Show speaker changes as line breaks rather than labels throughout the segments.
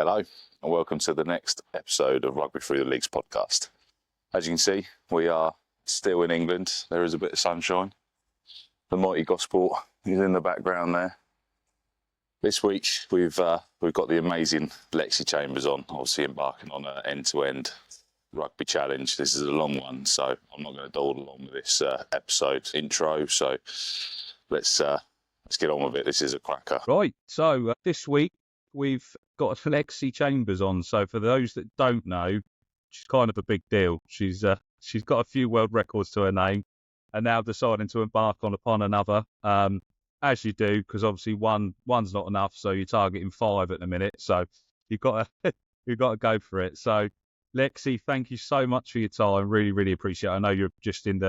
Hello, and welcome to the next episode of Rugby Through the Leagues podcast. As you can see, we are still in England. There is a bit of sunshine. The mighty Gosport is in the background there. This week, we've got the amazing Lexi Chambers on, obviously embarking on an end-to-end rugby challenge. This is a long one, so I'm not going to dawdle along with this episode intro. So let's get on with it. This is a cracker.
Right, so this week we've got Lexi Chambers on. So for those that don't know, she's kind of a big deal. She's got a few world records to her name, and now deciding to embark upon another, as you do, because obviously one's not enough. So you're targeting 5 at the minute. So you've got to go for it. So Lexi, thank you so much for your time. Really, really appreciate it. I know you're just in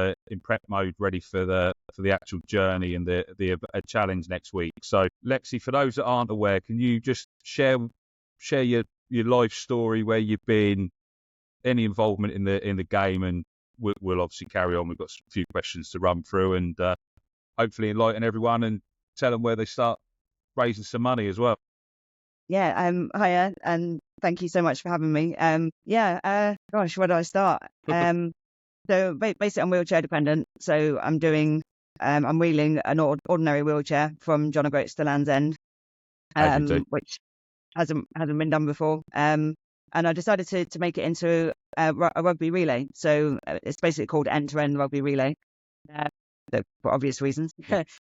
prep mode, ready for the actual journey and the challenge next week. So Lexi, for those that aren't aware, can you just share your life story, where you've been, any involvement in the game, and we'll obviously carry on. We've got a few questions to run through, and hopefully enlighten everyone and tell them where they start raising some money as well.
Yeah, hiya, and thank you so much for having me. Gosh, where do I start? So basically I'm wheelchair dependent, so I'm wheeling an ordinary wheelchair from John O'Groats to Land's End, which hasn't been done before. And I decided to make it into a rugby relay. So it's basically called end-to-end rugby relay, for obvious reasons.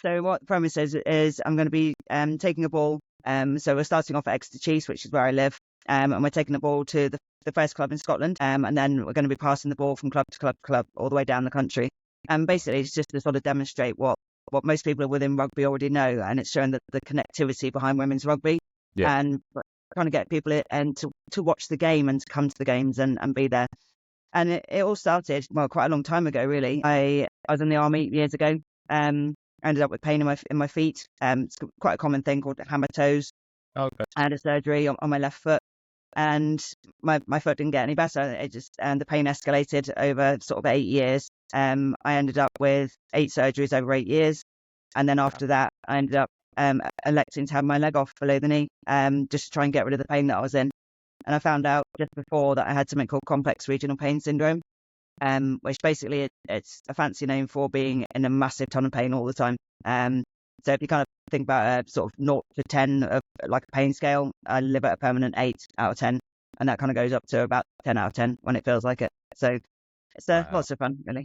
So what the premise is I'm going to be taking a ball. So we're starting off at Exeter Chiefs, which is where I live, and we're taking the ball to the first club in Scotland, and then we're going to be passing the ball from club to club to club all the way down the country. And basically it's just to sort of demonstrate what most people within rugby already know, and it's showing the connectivity behind women's rugby, and trying to get people in to watch the game and to come to the games and be there. And it all started, quite a long time ago, really. I was in the army years ago. Ended up with pain in my feet. It's quite a common thing called hammer toes.
Okay.
I had a surgery on my left foot, and my foot didn't get any better. And the pain escalated over sort of 8 years. I ended up with 8 surgeries over 8 years, and then after that, I ended up electing to have my leg off below the knee, just to try and get rid of the pain that I was in. And I found out just before that I had something called complex regional pain syndrome, which basically it's a fancy name for being in a massive ton of pain all the time. So if you kind of think about a sort of 0 to 10 of like a pain scale, I live at a permanent 8 out of 10, and that kind of goes up to about 10 out of 10 when it feels like it. So it's lots of fun, really.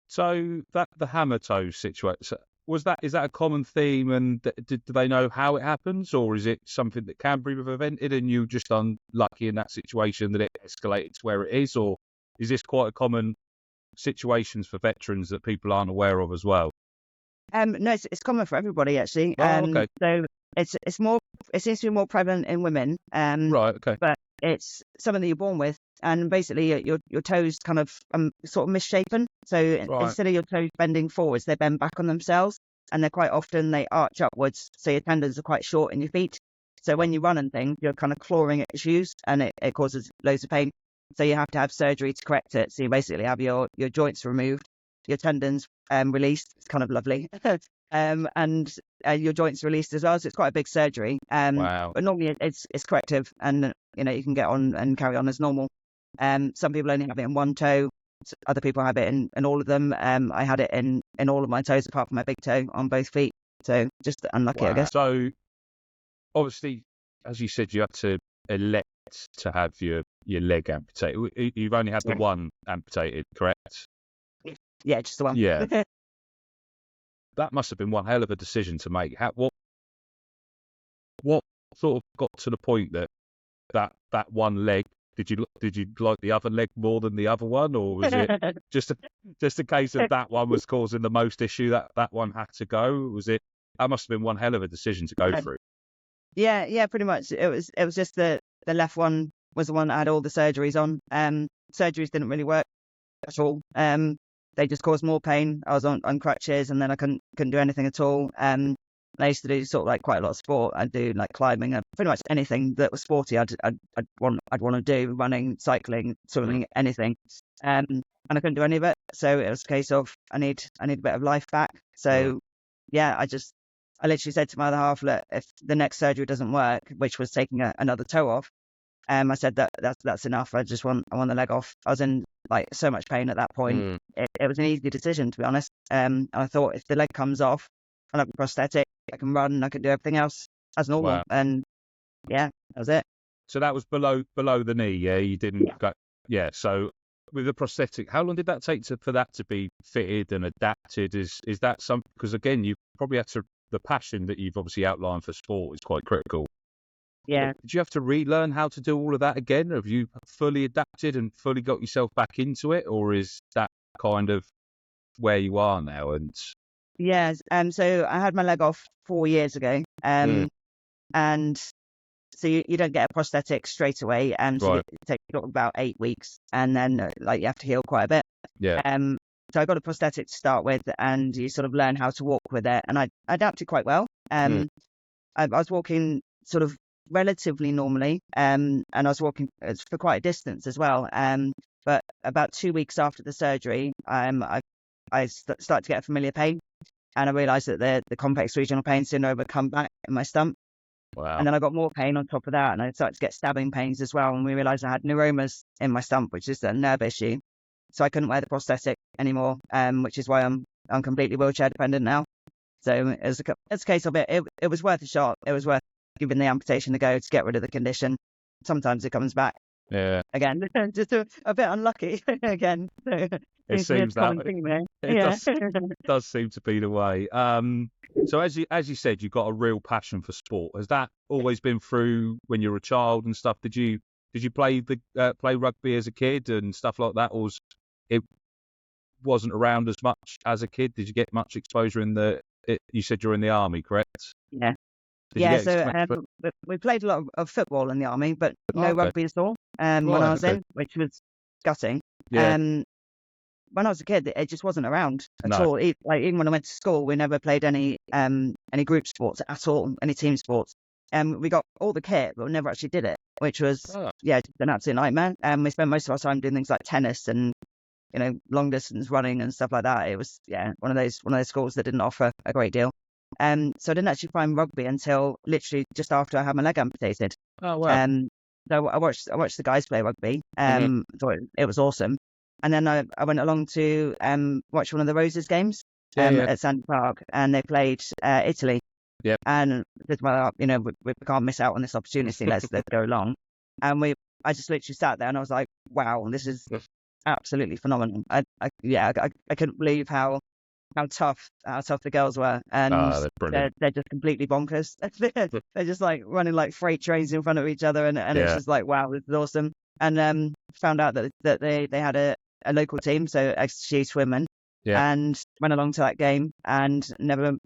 So the hammer toe situation, is that a common theme, and do they know how it happens, or is it something that can be prevented and you just unlucky in that situation that it escalated to where it is, or is this quite a common situations for veterans that people aren't aware of as well?
No, it's common for everybody, actually.
Okay.
So it seems to be more prevalent in women.
Right. Okay.
But it's something that you're born with, and basically your toes kind of sort of misshapen. So instead of your toes bending forwards, they bend back on themselves, and they're quite often they arch upwards. So your tendons are quite short in your feet. So when you run and things, you're kind of clawing at your shoes, and it causes loads of pain. So you have to have surgery to correct it. So you basically have your joints removed, your tendons released. It's kind of lovely. And your joints released as well. So it's quite a big surgery.
Wow.
But normally it's corrective, and you can get on and carry on as normal. Some people only have it in one toe. Other people have it in all of them. I had it in all of my toes apart from my big toe on both feet. So just unlucky, I guess.
So obviously, as you said, you had to elect to have your leg amputated. You've only had the one amputated, correct?
Yeah, just the one.
Yeah. That must have been one hell of a decision to make. What sort of got to the point that one leg, did you like the other leg more than the other one, or was it just a case of that one was causing the most issue, that one had to go? That must have been one hell of a decision to go through.
Yeah, pretty much. It was just the left one was the one that I had all the surgeries on. Surgeries didn't really work at all. They just caused more pain. I was on crutches, and then I couldn't do anything at all. I used to do sort of like quite a lot of sport. I'd do like climbing, pretty much anything that was sporty. I'd want to do, running, cycling, swimming, anything. And I couldn't do any of it. So it was a case of I need a bit of life back. So yeah, I literally said to my other half, look, if the next surgery doesn't work, which was taking another toe off, I said that's enough. I want the leg off. I was in like so much pain at that point. It was an easy decision, to be honest. And I thought if the leg comes off, I'll have a prosthetic, I can run, I can do everything else as normal.
Wow.
And yeah, that was it.
So that was below the knee, yeah? You didn't go... Yeah, so with the prosthetic, how long did that take for that to be fitted and adapted? Is that something... Because again, you probably had to... The passion that you've obviously outlined for sport is quite critical.
Yeah.
Did you have to relearn how to do all of that again? Have you fully adapted and fully got yourself back into it? Or is that kind of where you are now? And
Yes. So I had my leg off 4 years ago. And so you don't get a prosthetic straight away. So
right.
it takes about 8 weeks, and then like you have to heal quite a bit.
Yeah.
So I got a prosthetic to start with, and you sort of learn how to walk with it, and I adapted quite well. I was walking sort of relatively normally, and I was walking for quite a distance as well. But about 2 weeks after the surgery, I started to get a familiar pain, and I realised that the complex regional pain syndrome had come back in my stump.
Wow.
And then I got more pain on top of that, and I started to get stabbing pains as well. And we realised I had neuromas in my stump, which is a nerve issue. So I couldn't wear the prosthetic anymore, which is why I'm completely wheelchair dependent now. So it's a case of it was worth a shot. It was worth giving the amputation a go to get rid of the condition. Sometimes it comes back.
Yeah.
Again, just a bit unlucky again. So
it seems that does seem to be the way. So as you said, you've got a real passion for sport. Has that always been through when you were a child and stuff? Did you play play rugby as a kid and stuff like that, or it wasn't around as much as a kid? Did you get much exposure you said you're in the army, correct?
Yeah.
Did
So we played a lot of football in the army, but no rugby at all. When I was in, which was gutting.
Yeah.
When I was a kid, it just wasn't around at all. Even when I went to school, we never played any group sports at all, any team sports. We got all the kit, but we never actually did it, which was just an absolute nightmare. We spent most of our time doing things like tennis and long distance running and stuff like that. It was one of those schools that didn't offer a great deal. So I didn't actually find rugby until literally just after I had my leg amputated.
Oh wow!
So I watched the guys play rugby. Thought it was awesome, and then I went along to watch one of the Roses games at Sandy Park, and they played Italy.
Yeah.
And just, well, we can't miss out on this opportunity. Let's go along. And I just literally sat there and I was like, wow, this is absolutely phenomenal. I couldn't believe how tough the girls were, and they're just completely bonkers. They're just like running like freight trains in front of each other, and it's just like, wow, this is awesome. And found out that they had a local team, so ex-Chiefs women, and went along to that game and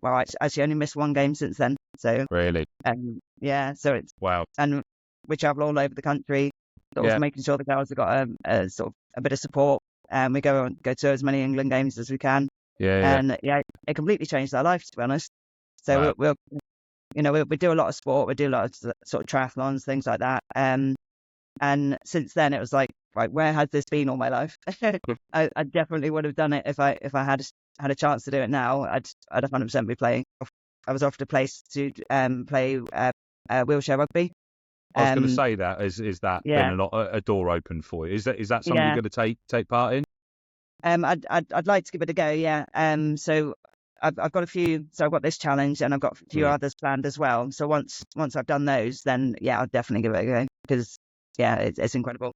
actually only missed one game since then. So
really,
so it's
wow. And
we travel all over the country, sort of making sure the girls have got a sort of a bit of support, and we go to as many England games as we can. And it completely changed our life, to be honest. So we do a lot of sport, we do a lot of sort of triathlons, things like that. And since then it was like, right, where has this been all my life? I definitely would have done it if I had a chance to do it now. I'd 100% be playing. I was offered a place to play wheelchair rugby.
I was going to say that is that been a door open for you? Is that something you're going to take part in?
I'd like to give it a go, yeah. So I've got a few. So I've got this challenge, and I've got a few others planned as well. So once I've done those, then I'll definitely give it a go, because it's incredible.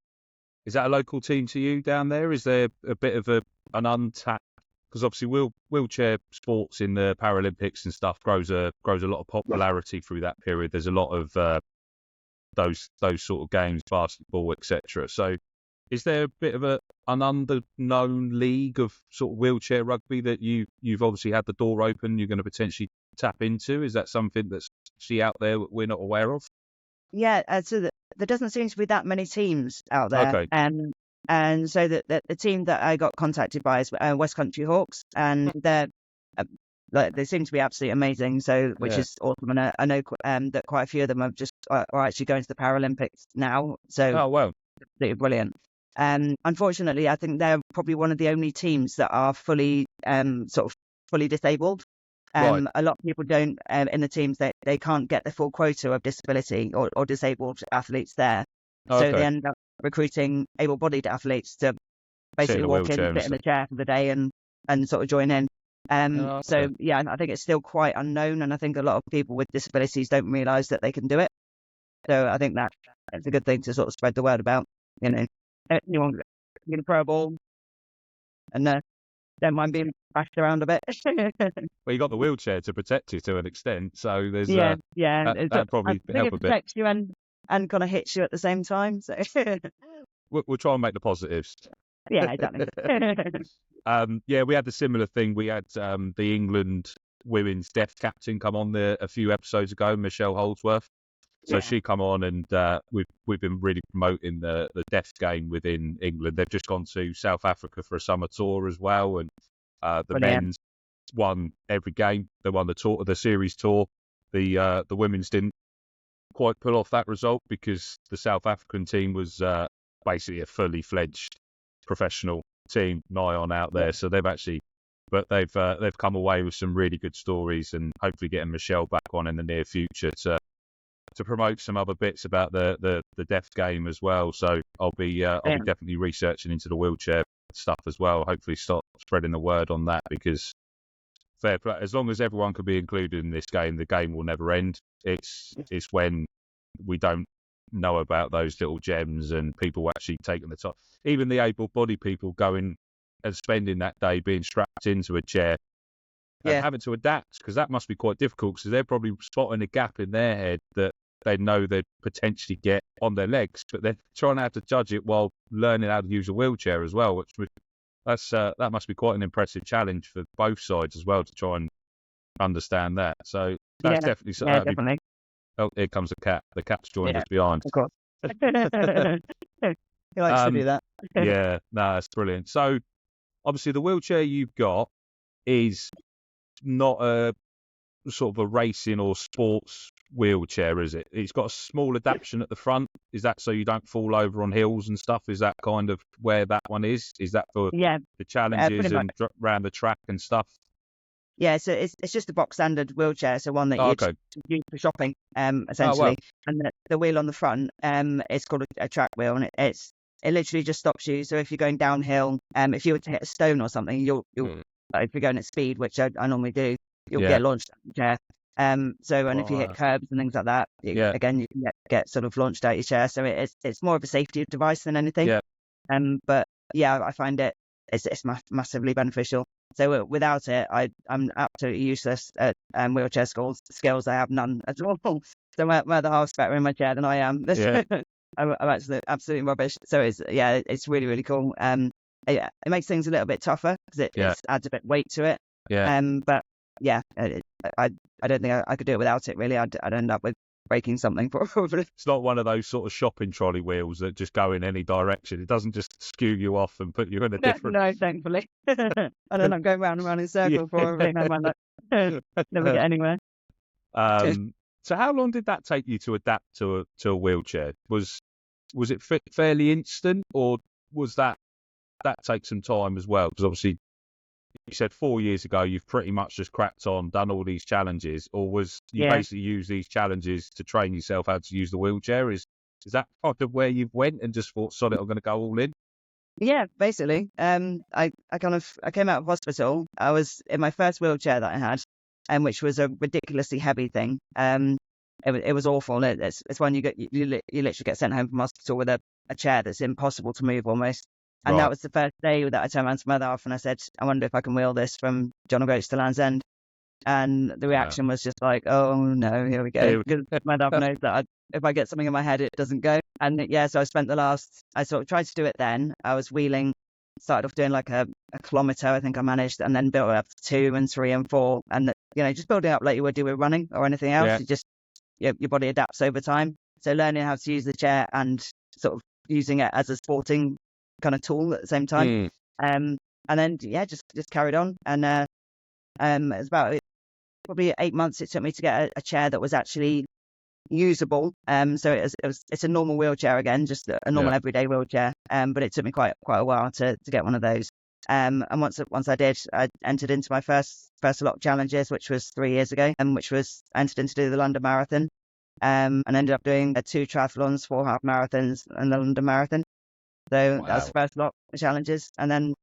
Is that a local team to you down there? Is there a bit of an untapped? Because obviously wheelchair sports in the Paralympics and stuff grows a lot of popularity through that period. There's a lot of those sort of games, basketball, etc. So is there a bit of an underknown league of sort of wheelchair rugby that you've obviously had the door open, you're going to potentially tap into? Is that something that's actually out there that we're not aware of?
Yeah, so there doesn't seem to be that many teams out there.
Okay.
And so the team that I got contacted by is West Country Hawks, and they seem to be absolutely amazing. So which is awesome, and I know that quite a few of them are actually going to the Paralympics now. So
oh wow,
they're brilliant. Unfortunately, I think they're probably one of the only teams that are fully disabled.
Right.
A lot of people don't in the teams, they can't get the full quota of disability or disabled athletes there. So they
Okay.
end up recruiting able-bodied athletes to
Sit in
basically
a
walk in,
wheelchair and
sit in the
stuff.
chair for the day and sort of join in.
Oh,
So
okay.
yeah, I think it's still quite unknown, and I think a lot of people with disabilities don't realise that they can do it. So I think that's a good thing to sort of spread the word about. You know, anyone can throw a ball and don't mind being bashed around a bit.
Well, you got the wheelchair to protect you to an extent, so there's
Yeah.
that
I
probably
think
help
it
a bit.
protects you and kind of hits you at the same time. So
We'll try and make the positives.
yeah, exactly.
Yeah, we had the similar thing. We had the England women's deaf captain come on there a few episodes ago, Michelle Holdsworth. So
Yeah.
she come on, and we've been really promoting the deaf game within England. They've just gone to South Africa for a summer tour as well, and the
Brilliant.
men's won every game. They won the series tour. The women's didn't quite pull off that result because the South African team was basically a fully fledged professional team, nigh on out there.
Yeah.
So they've come away with some really good stories, and hopefully getting Michelle back on in the near future to promote some other bits about the deaf game as well. So I'll be definitely researching into the wheelchair stuff as well. Hopefully start spreading the word on that, because fair play, as long as everyone can be included in this game, the game will never end. It's when we don't know about those little gems and people actually taking the time. Even the able-bodied people going and spending that day being strapped into a chair and
Yeah.
having to adapt, because that must be quite difficult, because they're probably spotting a gap in their head that they know they'd potentially get on their legs, but they're trying to have to judge it while learning how to use a wheelchair as well, that must be quite an impressive challenge for both sides as well, to try and understand that. So that's
Yeah.
definitely something.
Yeah, definitely.
Oh, here comes the cat. The cat's joined
Yeah,
us behind.
of course. He likes to do that.
Yeah, no, that's brilliant. So obviously the wheelchair you've got is not a sort of a racing or sports wheelchair, is it? It's got a small adaptation at the front. Is that so you don't fall over on hills and stuff? Is that kind of where that one is? Is that for
Yeah,
the challenges
pretty much.
and around the track and stuff?
Yeah, so it's just a box standard wheelchair, so one that
Oh,
you'd
okay.
use for shopping,
Oh,
essentially.
wow.
And the wheel on the front, it's called a track wheel, and it literally just stops you. So if you're going downhill, if you were to hit a stone or something, you'll if you're going at speed, which I normally do, you'll
Yeah.
get launched out of the chair. And if you hit
Right.
curbs and things like that,
Yeah.
again, you can get sort of launched out your chair. So it's more of a safety device than anything.
Yeah.
But yeah, I find it's massively beneficial. So without it, I'm absolutely useless at wheelchair skills. I have none at all. So I'm the half better in my chair than I am.
Yeah.
I'm absolutely rubbish. So it's really, really cool. It makes things a little bit tougher because it adds a bit of weight to it.
Yeah.
But yeah, I don't think I could do it without it. Really, I'd end up with breaking something probably.
It's not one of those sort of shopping trolley wheels that just go in any direction. It doesn't just skew you off and put you in a different.
No, thankfully. And then I'm going round and round in circles probably. I might never get anywhere.
So how long did that take you to adapt to a wheelchair? Was it fairly instant, or was that take some time as well? Because obviously you said 4 years ago you've pretty much just cracked on, done all these challenges, or was you basically use these challenges to train yourself how to use the wheelchair? Is that kind of where you went and just thought, sod it, I'm going to go all in?
Yeah, basically. I came out of hospital. I was in my first wheelchair that I had, which was a ridiculously heavy thing. It was awful. It's when you literally get sent home from hospital with a chair that's impossible to move almost. And
Right.
that was the first day that I turned around to my other half and I said, I wonder if I can wheel this from John O'Groats to Land's End. And the reaction was just like, oh no, here we go. Because my other half knows that if I get something in my head, it doesn't go. And so I sort of tried to do it then. I was wheeling, started off doing like a kilometre, I think I managed, and then built it up to 2 and 3 and 4. And, just building up like you would do with running or anything else.
Yeah.
You just, your body adapts over time. So learning how to use the chair and sort of using it as a sporting kind of tool at the same time. And then, just carried on. And it was about probably 8 months it took me to get a chair that was actually usable. So it's a normal wheelchair again, just a normal everyday wheelchair. But it took me quite a while to get one of those. And once I did, I entered into my first lot of challenges, which was 3 years ago, and which was entered in to do the London Marathon. And ended up doing 2 triathlons, 4 half marathons, and the London Marathon. So that was the first lot of challenges, and then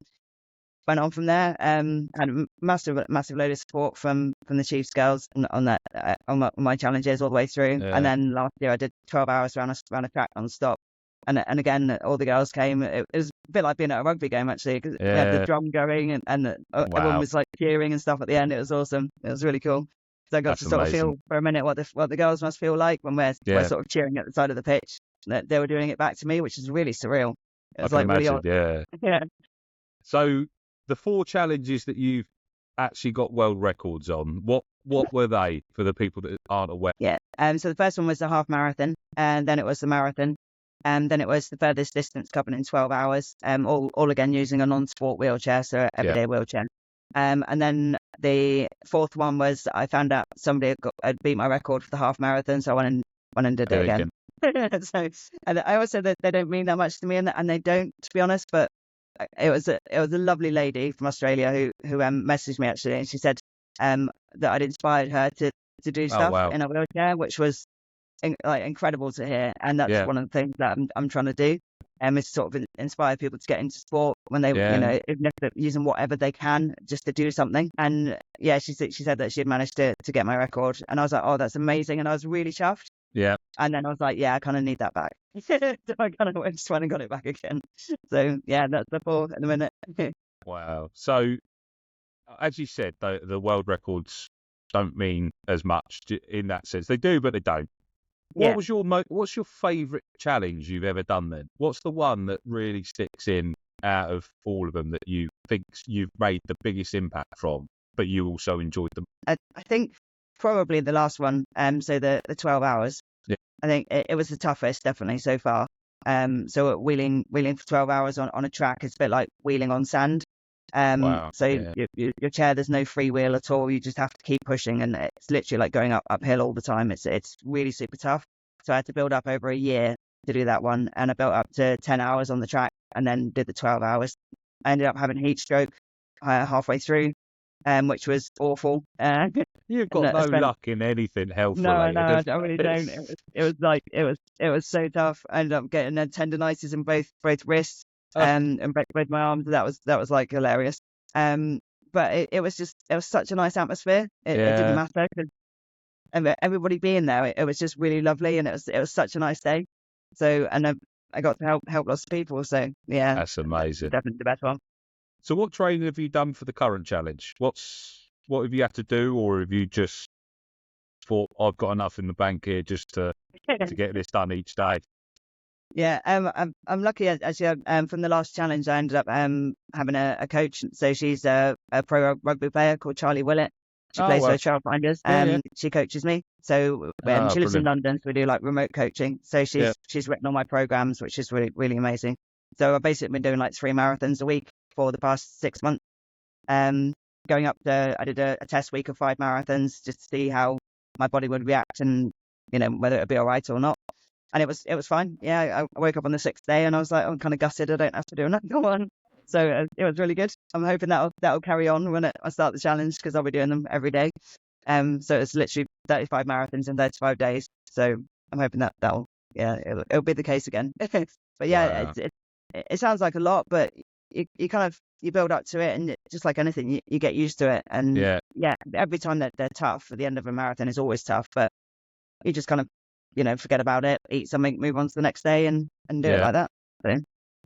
went on from there. Had a massive load of support from the Chiefs girls on that on my challenges all the way through.
Yeah.
And then last year I did 12 hours around a track non-stop. And again, all the girls came. It was a bit like being at a rugby game, actually, because we had the drum going and everyone was like cheering and stuff at the end. It was awesome. It was really cool. So I got to sort of feel for a minute what the girls must feel like when we're sort of cheering at the side of the pitch. That they were doing it back to me, which is really surreal. It was like really odd. Yeah.
So the 4 challenges that you've actually got world records on, what were they for the people that aren't aware?
Yeah. So the first one was the half marathon, and then it was the marathon. And then it was the furthest distance covered in 12 hours, all again using a non-sport wheelchair, so everyday wheelchair. And then the 4th one was I found out somebody had beat my record for the half marathon, so I went and did it again. So, and I always said that they don't mean that much to me, and they don't, to be honest. But it was a lovely lady from Australia who messaged me actually, and she said that I'd inspired her to do stuff in a wheelchair, which was incredible to hear. And that's one of the things that I'm trying to do, is sort of inspire people to get into sport when they even if they're using whatever they can just to do something. And she said that she had managed to get my record, and I was like, oh, that's amazing, and I was really chuffed.
Yeah.
And then I was like, I kind of need that back. So I kind of just went and got it back again. So that's the 4 at the minute.
Wow. So as you said, the world records don't mean as much in that sense. They do, but they don't. What's your favourite challenge you've ever done then? What's the one that really sticks in out of all of them that you think you've made the biggest impact from, but you also enjoyed them?
I think probably the last one, so the 12 hours.
Yeah.
I think it was the toughest, definitely, so far. So wheeling for 12 hours on a track is a bit like wheeling on sand. So your chair, there's no free wheel at all. You just have to keep pushing, and it's literally like going uphill all the time. It's really super tough. So I had to build up over a year to do that one, and I built up to 10 hours on the track, and then did the 12 hours. I ended up having heat stroke halfway through, which was awful.
You've got no luck in anything health related.
No, I really don't. It was so tough. I ended up getting tendonitis in both wrists. And both my arms. That was like hilarious. But it was such a nice atmosphere. It didn't matter, and everybody being there, it was just really lovely, and it was such a nice day. So, and I got to help lots of people. So
that's amazing.
Definitely the best one.
So what training have you done for the current challenge? What have you had to do, or have you just thought I've got enough in the bank here just to get this done each day?
Yeah, I'm lucky actually. From the last challenge, I ended up having a coach. So she's a pro rugby player called Charlie Willett. She plays for Childfinders. She coaches me. So she lives in London, so we do like remote coaching. So she's written all my programs, which is really, really amazing. So I've basically been doing like 3 marathons a week for the past 6 months. Going up I did a test week of 5 marathons just to see how my body would react, and whether it would be all right or not. And it was fine. Yeah, I woke up on the 6th day and I was like, I'm kind of gutted I don't have to do another one. So it was really good. I'm hoping that'll carry on when I start the challenge, because I'll be doing them every day. So it's literally 35 marathons in 35 days. So I'm hoping that'll it'll be the case again. But it sounds like a lot, but you kind of build up to it, and just like anything, you get used to it. And every time that they're tough at the end of a marathon is always tough, but you just kind of forget about it, eat something, move on to the next day, and do it like that. So,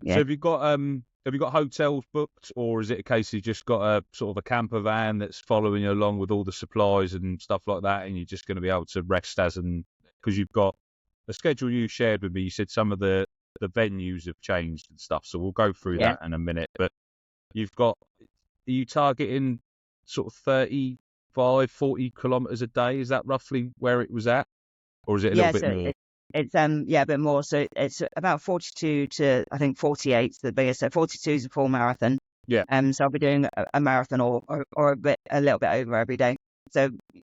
So have you got hotels booked, or is it a case you just got a sort of a camper van that's following you along with all the supplies and stuff like that, and you're just going to be able to rest because you've got the schedule you shared with me? You said some of the venues have changed and stuff, so we'll go through that in a minute. But are you targeting sort of 35, 40 kilometers a day? Is that roughly where it was at? Or is it a little bit more?
It's a bit more. So it's about 42 to I think 48 is the biggest. So 42 is a full marathon.
Yeah.
So I'll be doing a marathon or a little bit over every day. So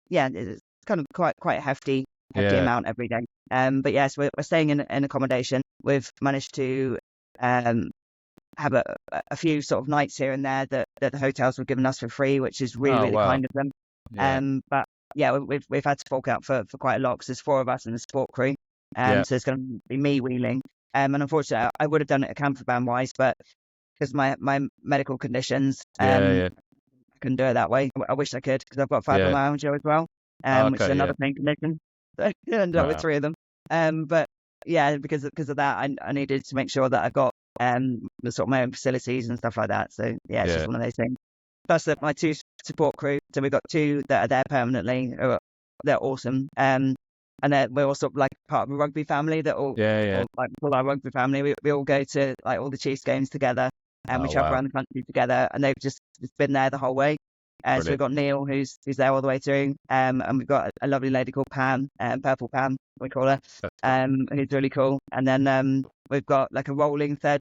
it's kind of quite a hefty amount every day. But yes, we're staying in accommodation. We've managed to have a few sort of nights here and there that the hotels were giving us for free, which is really,
Oh,
really
wow.
kind of them.
Yeah.
But yeah, we've had to fork out for quite a lot because there's 4 of us in the support crew.
Yeah.
So it's going to be me wheeling. And unfortunately, I would have done it a camper van wise, but because my medical conditions,
Yeah.
I couldn't do it that way. I wish I could because I've got
Yeah.
fibromyalgia as well, which is
Okay.
another
Yeah.
pain condition. So I ended up with
Wow.
3 of them. But yeah, because of that, I needed to make sure that I got the sort of my own facilities and stuff like that. So yeah, it's
Yeah.
just one of those things. Plus my 2 support crew. So we've got 2 that are there permanently. They're awesome. And we're also like part of a rugby family that all,
Yeah.
all like all our rugby family. We all go to like all the Chiefs games together, and we
Oh,
travel
wow.
around the country together. And they've just been there the whole way. So we've
Brilliant.
got Neil, who's there all the way through, and we've got a lovely lady called Pam, Purple Pam, we call her, who's really cool. And then we've got like a rolling third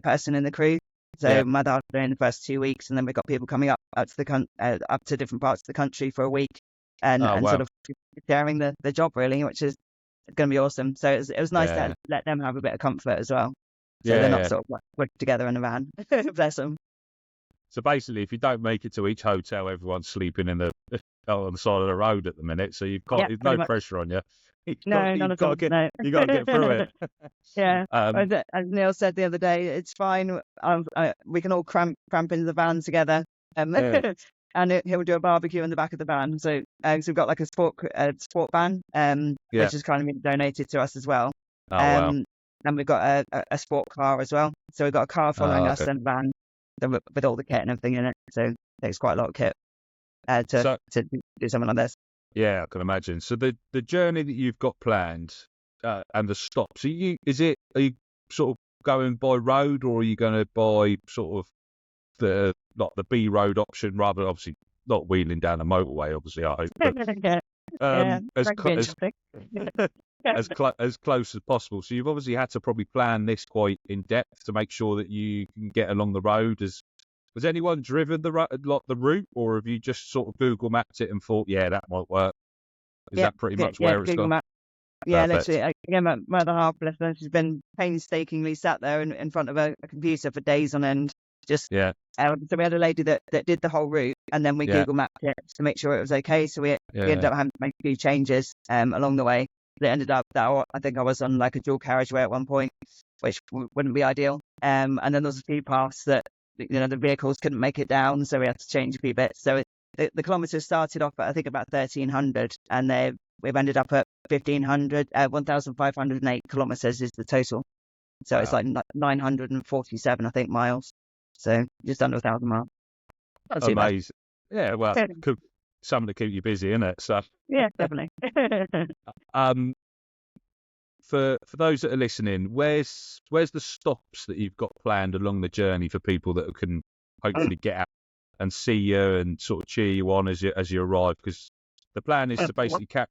person in the crew. So
Yeah.
my dad's doing the first 2 weeks, and then we've got people coming up to different parts of the country for a week, and
Oh, wow.
sort of sharing the job really, which is going to be awesome. So it was nice
Yeah.
to let them have a bit of comfort as well. So
Yeah.
they're not
Yeah.
sort of like put together in a van. Bless them.
So basically, if you don't make it to each hotel, everyone's sleeping on the side of the road at the minute. So
Yeah,
there's
pretty
no
much.
pressure on you.
No, none at all. No.
You got to get through it.
Yeah,
Um,
as Neil said the other day, it's fine. We can all cramp into the van together,
Yeah.
and he'll do a barbecue in the back of the van. So we've got like a sport van,
Yeah.
which is kind of been donated to us as well.
Oh, wow.
And we've got a sport car as well. So we've got a car following us
Okay.
and a van with all the kit and everything in it. So it takes quite a lot of kit
So
to do something like this.
yeah, I can imagine. So the journey that you've got planned and the stops, are you sort of going by road, or are you going to buy sort of the B road option, rather obviously not wheeling down a motorway, obviously, I hope, but
Yeah,
as
rugby interesting.
as close as possible. So you've obviously had to probably plan this quite in depth to make sure that you can get along the road. Has anyone driven the route, or have you just sort of Google mapped it and thought, yeah, that might work? Is that pretty much where it's
Google
gone?
Maps. Yeah,
Perfect.
literally. Again, my other half, bless her, she's been painstakingly sat there in front of a computer for days on end. Just
Yeah.
so we had a lady that did the whole route, and then we
Yeah.
Google mapped it to make sure it was okay. So we
Yeah.
ended up having to make a few changes along the way. It ended up that I think I was on like a dual carriageway at one point, which wouldn't be ideal. And then there was a few paths that the vehicles couldn't make it down, so we had to change a few bits. So the kilometres started off at I think about 1,300, and we've ended up at 1,508 kilometres is the total. So it's
Wow.
like 947, I think, miles. So just under 1,000 miles. Not too bad.
Amazing. Yeah, well, something to keep you busy, isn't it? So,
Yeah, definitely.
for those that are listening, where's the stops that you've got planned along the journey for people that can hopefully get out and see you and sort of cheer you on as you arrive? Because the plan is to basically take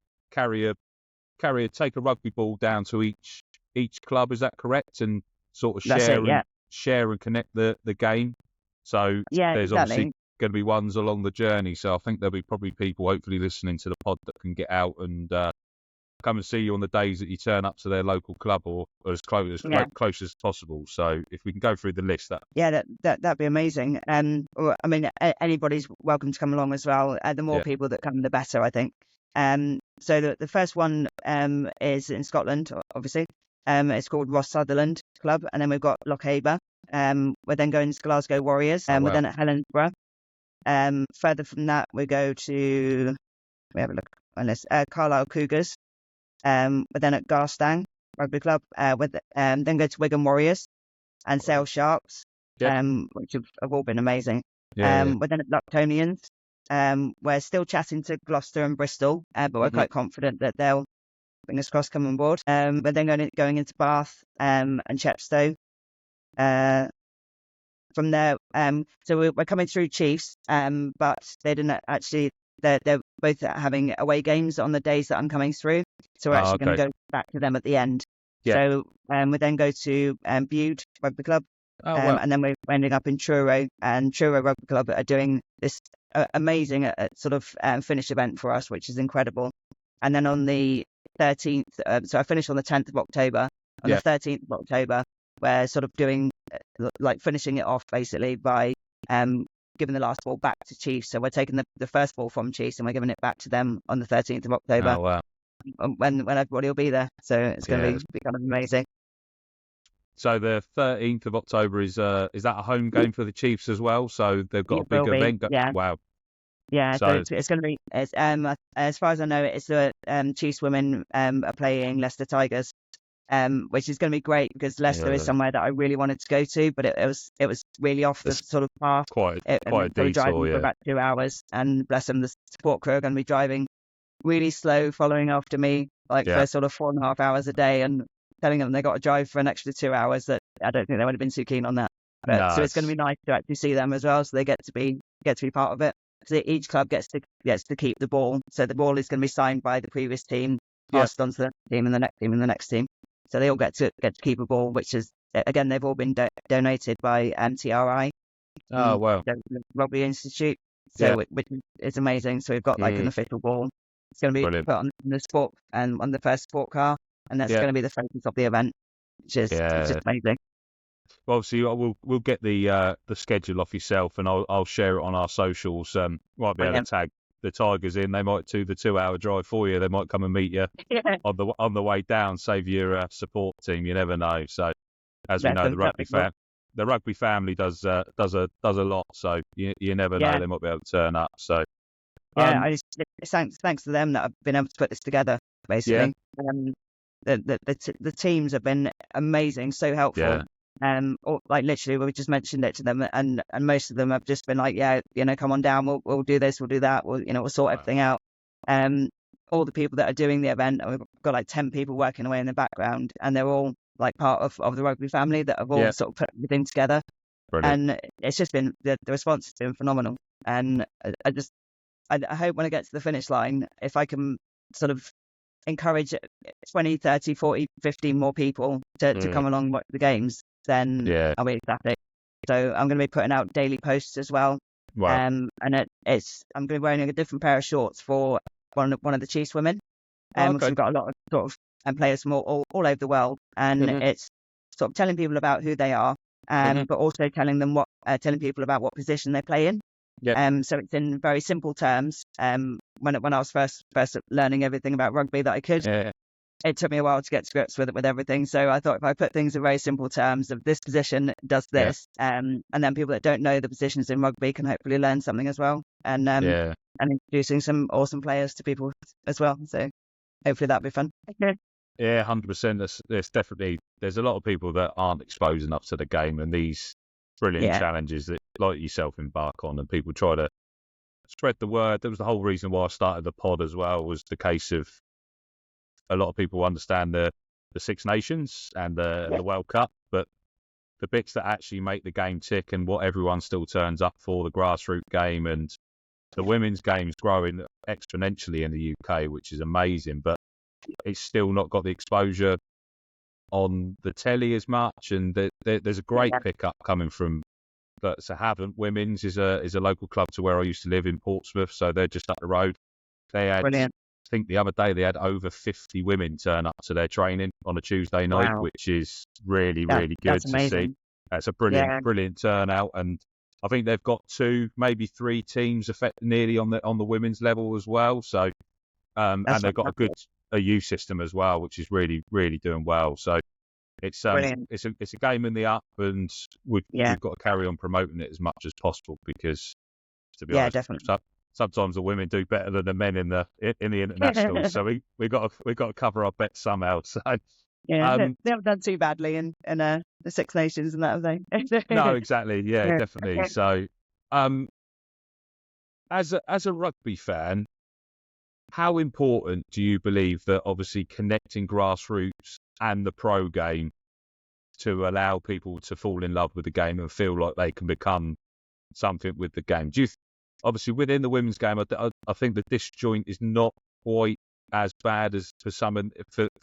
a rugby ball down to each club. Is that correct? And sort of
That's it, yeah.
share and connect the game. So
Yeah,
there's
exactly.
obviously going to be ones along the journey. So I think there'll be probably people hopefully listening to the pod that can get out and come and see you on the days that you turn up to their local club, or as close as possible. So if we can go through the list,
that'd be amazing. I mean, anybody's welcome to come along as well. The more people that come, the better, I think. So the first one is in Scotland, obviously. It's called Ross Sutherland Club, and then we've got Lochaber. We're then going to Glasgow Warriors, and we're then at Helensburgh. Further from that, we go to we have a look on this Carlisle Cougars. We're then at Garstang Rugby Club. Then go to Wigan Warriors and Sale Sharks, which have all been amazing. We're then at Luctonians. We're still chatting to Gloucester and Bristol, but we're quite confident that they'll, fingers crossed, come on board. We're then going into Bath and Chepstow. From there, so we're coming through Chiefs, but they didn't actually. They're both having away games on the days that I'm coming through, so we're actually going to go back to them at the end.
Yeah.
So we then go to Bude Rugby Club, and then we're ending up in Truro, and Truro Rugby Club are doing this amazing sort of finish event for us, which is incredible. And then on the 13th, so I finished on the 10th of October. On the 13th of October, we're sort of doing like finishing it off basically by giving the last ball back to Chiefs. So we're taking the first ball from Chiefs and we're giving it back to them on the 13th of October.
Oh, wow.
When everybody will be there. So it's going to be kind of amazing.
So the 13th of October is that a home game for the Chiefs as well? So they've got a big event.
Yeah.
Wow.
Yeah, so it's going to be, as far as I know, it's the Chiefs women are playing Leicester Tigers, which is going to be great because Leicester is somewhere that I really wanted to go to, but it was really off the sort of path.
Quite a detour,
driving for about 2 hours, and bless them, the support crew are going to be driving really slow, following after me, for sort of 4.5 hours a day, and telling them they got to drive for an extra 2 hours. That I don't think they would have been too keen on that. But so it's going to be nice to actually see them as well, so they get to be part of it. So each club gets to keep the ball. So the ball is going to be signed by the previous team, passed on to the team and the next team and the next team. So they all get to keep a ball, which is, again, they've all been donated by TRI.
Oh, wow.
The Rugby Institute. So which is amazing. So we've got an official ball. It's going to be put on the sport and on the first sport car, and that's going to be the focus of the event, which is just amazing.
Well, obviously, we'll get the schedule off yourself, and I'll share it on our socials. Might be able to tag the Tigers in. They might do the 2-hour drive for you. They might come and meet you on the way down. Save your support team. You never know. So, as we know, the rugby family does a lot. So you never know. They might be able to turn up. So
thanks to them that I've been able to put this together. Basically, the teams have been amazing, so helpful.
Yeah.
Or literally, we just mentioned it to them, and most of them have just been like, come on down, we'll do this, we'll do that, we'll sort everything out. All the people that are doing the event, and we've got 10 people working away in the background, and they're all part of the rugby family that have all sort of put everything together. Brilliant. And it's just been the response has been phenomenal. And I hope when I get to the finish line, if I can sort of encourage 20, 30, 40, 50 more people to come along and watch the games, then I'll be ecstatic. So I'm going to be putting out daily posts as well.
Wow.
And I'm going to be wearing a different pair of shorts for one of the Chiefs women. Because we've got a lot of sort of players from all over the world, and it's sort of telling people about who they are, but also telling people about what position they play in. Yep. So it's in very simple terms. When I was first learning everything about rugby that I could, it took me a while to get to grips with everything. So I thought if I put things in very simple terms of this position does this, and then people that don't know the positions in rugby can hopefully learn something as well. And introducing some awesome players to people as well. So hopefully that'll be fun.
Yeah, 100%. There's a lot of people that aren't exposed enough to the game, and these brilliant challenges that like yourself embark on, and people try to spread the word. That was the whole reason why I started the pod as well, was the case of a lot of people understand the Six Nations and the World Cup, but the bits that actually make the game tick and what everyone still turns up for, the grassroots game, and the women's game's growing exponentially in the UK, which is amazing, but it's still not got the exposure on the telly as much. And there's a great pickup coming from so Havant Women's is a local club to where I used to live in Portsmouth, so they're just up the road. They had, I think the other day they had over 50 women turn up to their training on a Tuesday night, which is really good to see. That's a brilliant turnout, and I think they've got 2, maybe 3 teams nearly on the women's level as well. So and they've got a youth system as well, which is really doing well. So it's a game in the up, and we've got to carry on promoting it as much as possible, because to be honest, definitely. Sometimes the women do better than the men in the international. So we got to cover our bets somehow. So
they haven't done too badly in the Six Nations and that, have they?
No, exactly. Yeah, definitely. So as a rugby fan, how important do you believe that obviously connecting grassroots and the pro game to allow people to fall in love with the game and feel like they can become something with the game? Do you obviously within the women's game, I think the disjoint is not quite as bad as for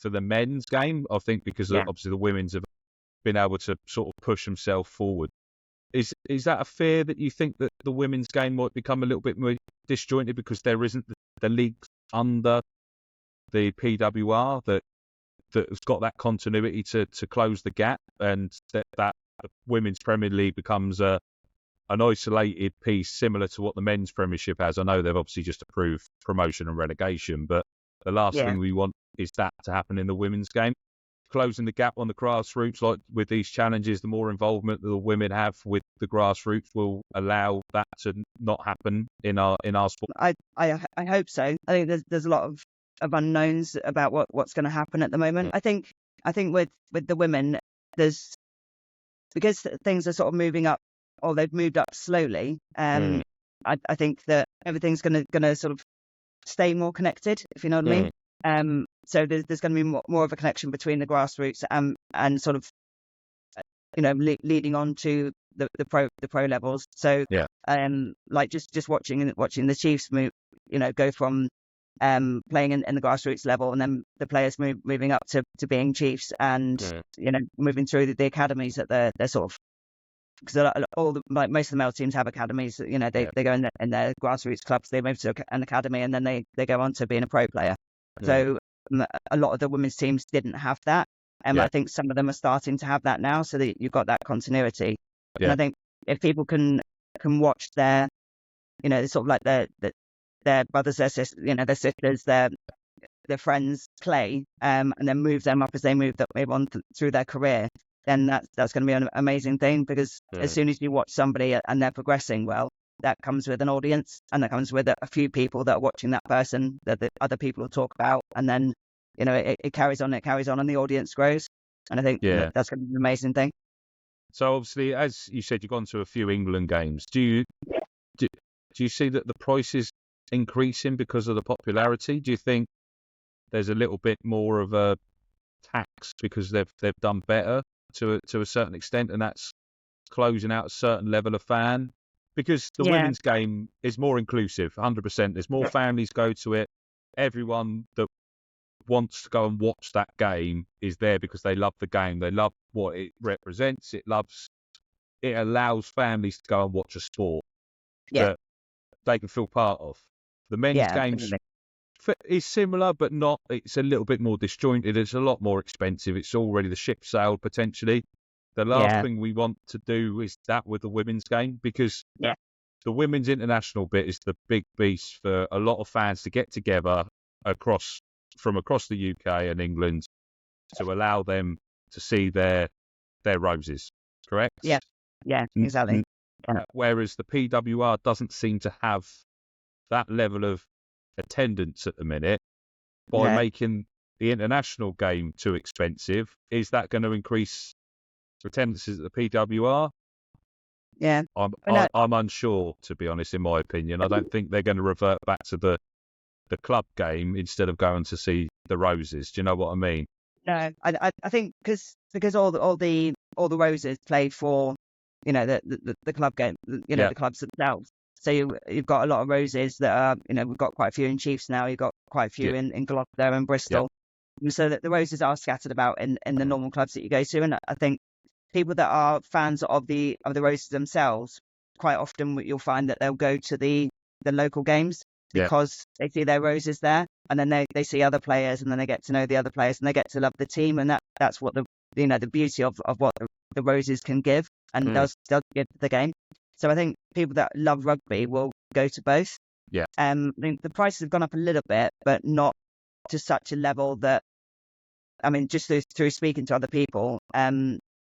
the men's game. I think because obviously the women's have been able to sort of push themselves forward. Is that a fear that you think that the women's game might become a little bit more disjointed because there isn't the leagues under the PWR, that that's got that continuity to close the gap, and that the Women's Premier League becomes an isolated piece similar to what the Men's Premiership has. I know they've obviously just approved promotion and relegation, but the last thing we want is that to happen in the women's game. Closing the gap on the grassroots, like with these challenges, the more involvement that the women have with the grassroots will allow that to not happen in our sport.
I hope so. I think there's a lot of unknowns about what's going to happen at the moment. I think with the women, there's, because things are sort of moving up, or they've moved up slowly. I think that everything's going to sort of stay more connected, if you know what I mean. So there's going to be more of a connection between the grassroots and sort of, leading on to the pro levels. So like just watching the Chiefs move, go from playing in the grassroots level, and then the players moving up to being Chiefs, and moving through the academies that they're sort of, because most of the male teams have academies. They go in their grassroots clubs, they move to an academy, and then they go on to being a pro player. So a lot of the women's teams didn't have that, and I think some of them are starting to have that now, so that you've got that continuity. And I think if people can watch their, sort of like their brothers, their sisters, their sisters, their friends play, and then move them up as they move on through their career, then that's going to be an amazing thing, because as soon as you watch somebody and they're progressing well, that comes with an audience, and that comes with a few people that are watching that person that the other people will talk about, and then it carries on, and the audience grows, and I think that's going to be an amazing thing.
So obviously, as you said, you've gone to a few England games. Do you see that the price is increasing because of the popularity? Do you think there's a little bit more of a tax because they've done better to a certain extent, and that's closing out a certain level of fan? Because the women's game is more inclusive, 100%. There's more families go to it. Everyone that wants to go and watch that game is there because they love the game. They love what it represents. It allows families to go and watch a sport that they can feel part of. The men's game is similar, but not. It's a little bit more disjointed. It's a lot more expensive. It's already the ship sailed potentially. The last thing we want to do is that with the women's game, because the women's international bit is the big beast for a lot of fans to get together from across the UK and England to allow them to see their roses, correct?
Yeah, exactly.
Whereas the PWR doesn't seem to have that level of attendance at the minute. By making the international game too expensive, is that going to increase attendances at the PWR?
Yeah,
I'm unsure, to be honest. In my opinion, I don't think they're going to revert back to the club game instead of going to see the roses. Do you know what I mean?
No, I think because all the roses play for the club game, the clubs themselves. So you've got a lot of roses that are, we've got quite a few in Chiefs now. You've got quite a few in Gloucester and Bristol. And so that the roses are scattered about in the normal clubs that you go to. And I think people that are fans of the roses themselves, quite often you'll find that they'll go to the local games because they see their roses there, and then they see other players, and then they get to know the other players, and they get to love the team, and that's what the beauty of what the roses can give and does give the game. So I think people that love rugby will go to both. I think the prices have gone up a little bit, but not to such a level that, I mean, just through speaking to other people,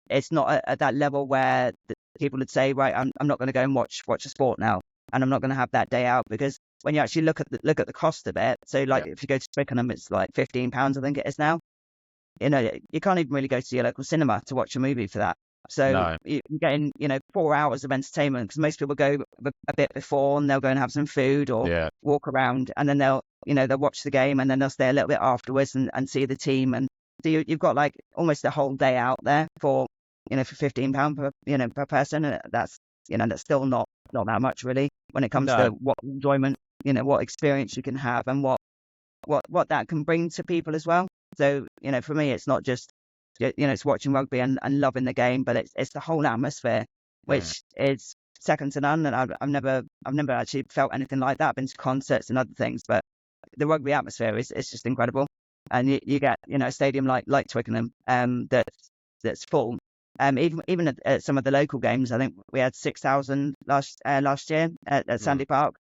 it's not at that level where people would say, right, I'm not going to go and watch a sport now, and I'm not going to have that day out, because when you actually look at the cost of it, so like if you go to Twickenham, it's like £15, I think it is now. You can't even really go to your local cinema to watch a movie for that. So you're getting 4 hours of entertainment, because most people go a bit before, and they'll go and have some food or walk around, and then they'll watch the game, and then they'll stay a little bit afterwards and see the team. And so you've got like almost a whole day out there for for £15 per person. And that's still not that much really when it comes to what enjoyment, what experience you can have, and what that can bring to people as well. So for me, it's not just it's watching rugby and loving the game, but it's the whole atmosphere, which is second to none. And I've never actually felt anything like that. I've been to concerts and other things, but the rugby atmosphere is just incredible. and you get a stadium like Twickenham that's full. Even at some of the local games, I think we had 6,000 last year at Sandy Park,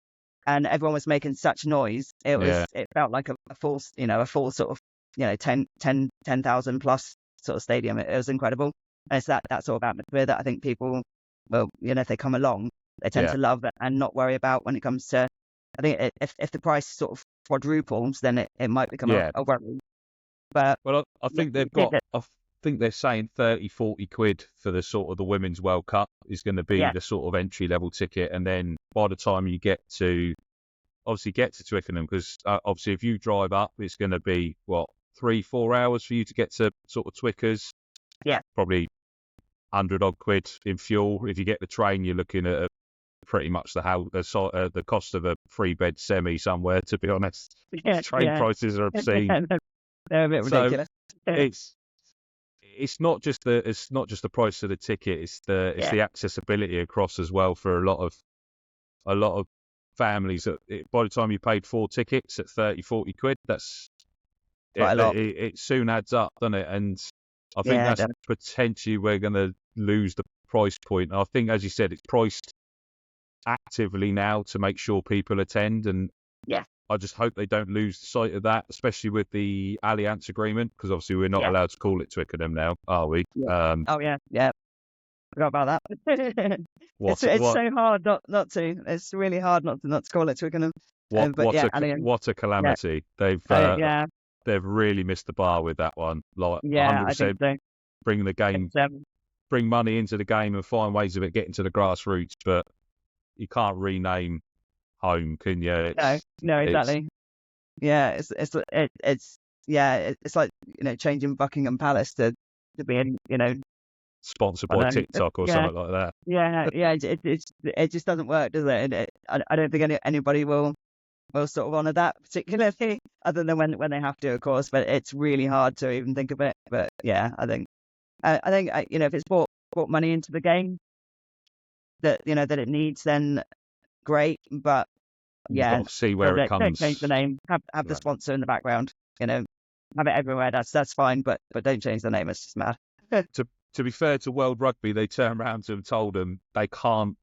and everyone was making such noise. It felt like a full sort of 10,000 plus sort of stadium. It was incredible. And it's that sort of atmosphere that I think people, well, if they come along, they tend to love it and not worry about when it comes to. I think if the price sort of quadruples, then it might become a worry. But
I think they've got. I think they're saying 30, 40 quid for the sort of the Women's World Cup is going to be the sort of entry level ticket, and then by the time you get to Twickenham, because obviously if you drive up, it's going to be 3-4 hours for you to get to sort of Twickers.
Yeah,
probably 100 odd quid in fuel. If you get the train, you're looking at pretty much the cost of a 3-bed semi somewhere. To be honest, train prices are obscene.
They're a bit ridiculous.
It's not just the price of the ticket. It's the accessibility across as well for a lot of families. By the time you paid 4 tickets at 30, 40 quid, that's
quite a lot.
It soon adds up, doesn't it? And I think that's potentially we're going to lose the price point. I think, as you said, it's priced actively now to make sure people attend, and I just hope they don't lose sight of that, especially with the Allianz agreement, because obviously we're not allowed to call it Twickenham now, are we?
Yeah. Forgot about that. It's so hard not to. It's really hard not to call it Twickenham.
What a calamity! Yeah. They've really missed the bar with that one. Like 100%.
I think so.
Bring the game, bring money into the game, and find ways of it getting to the grassroots. But you can't rename home, can you?
No, exactly. It's like changing Buckingham Palace to being
sponsored by TikTok or something like that.
It just doesn't work, does it? I don't think anybody will sort of honour that particularly, other than when they have to, of course. But it's really hard to even think of it. But I think if it's brought money into the game that that it needs, then great. But
see where it comes.
Don't change the name. Have the sponsor in the background. Have it everywhere. That's fine. But don't change the name. It's just mad.
To be fair to World Rugby, they turned around and told them they can't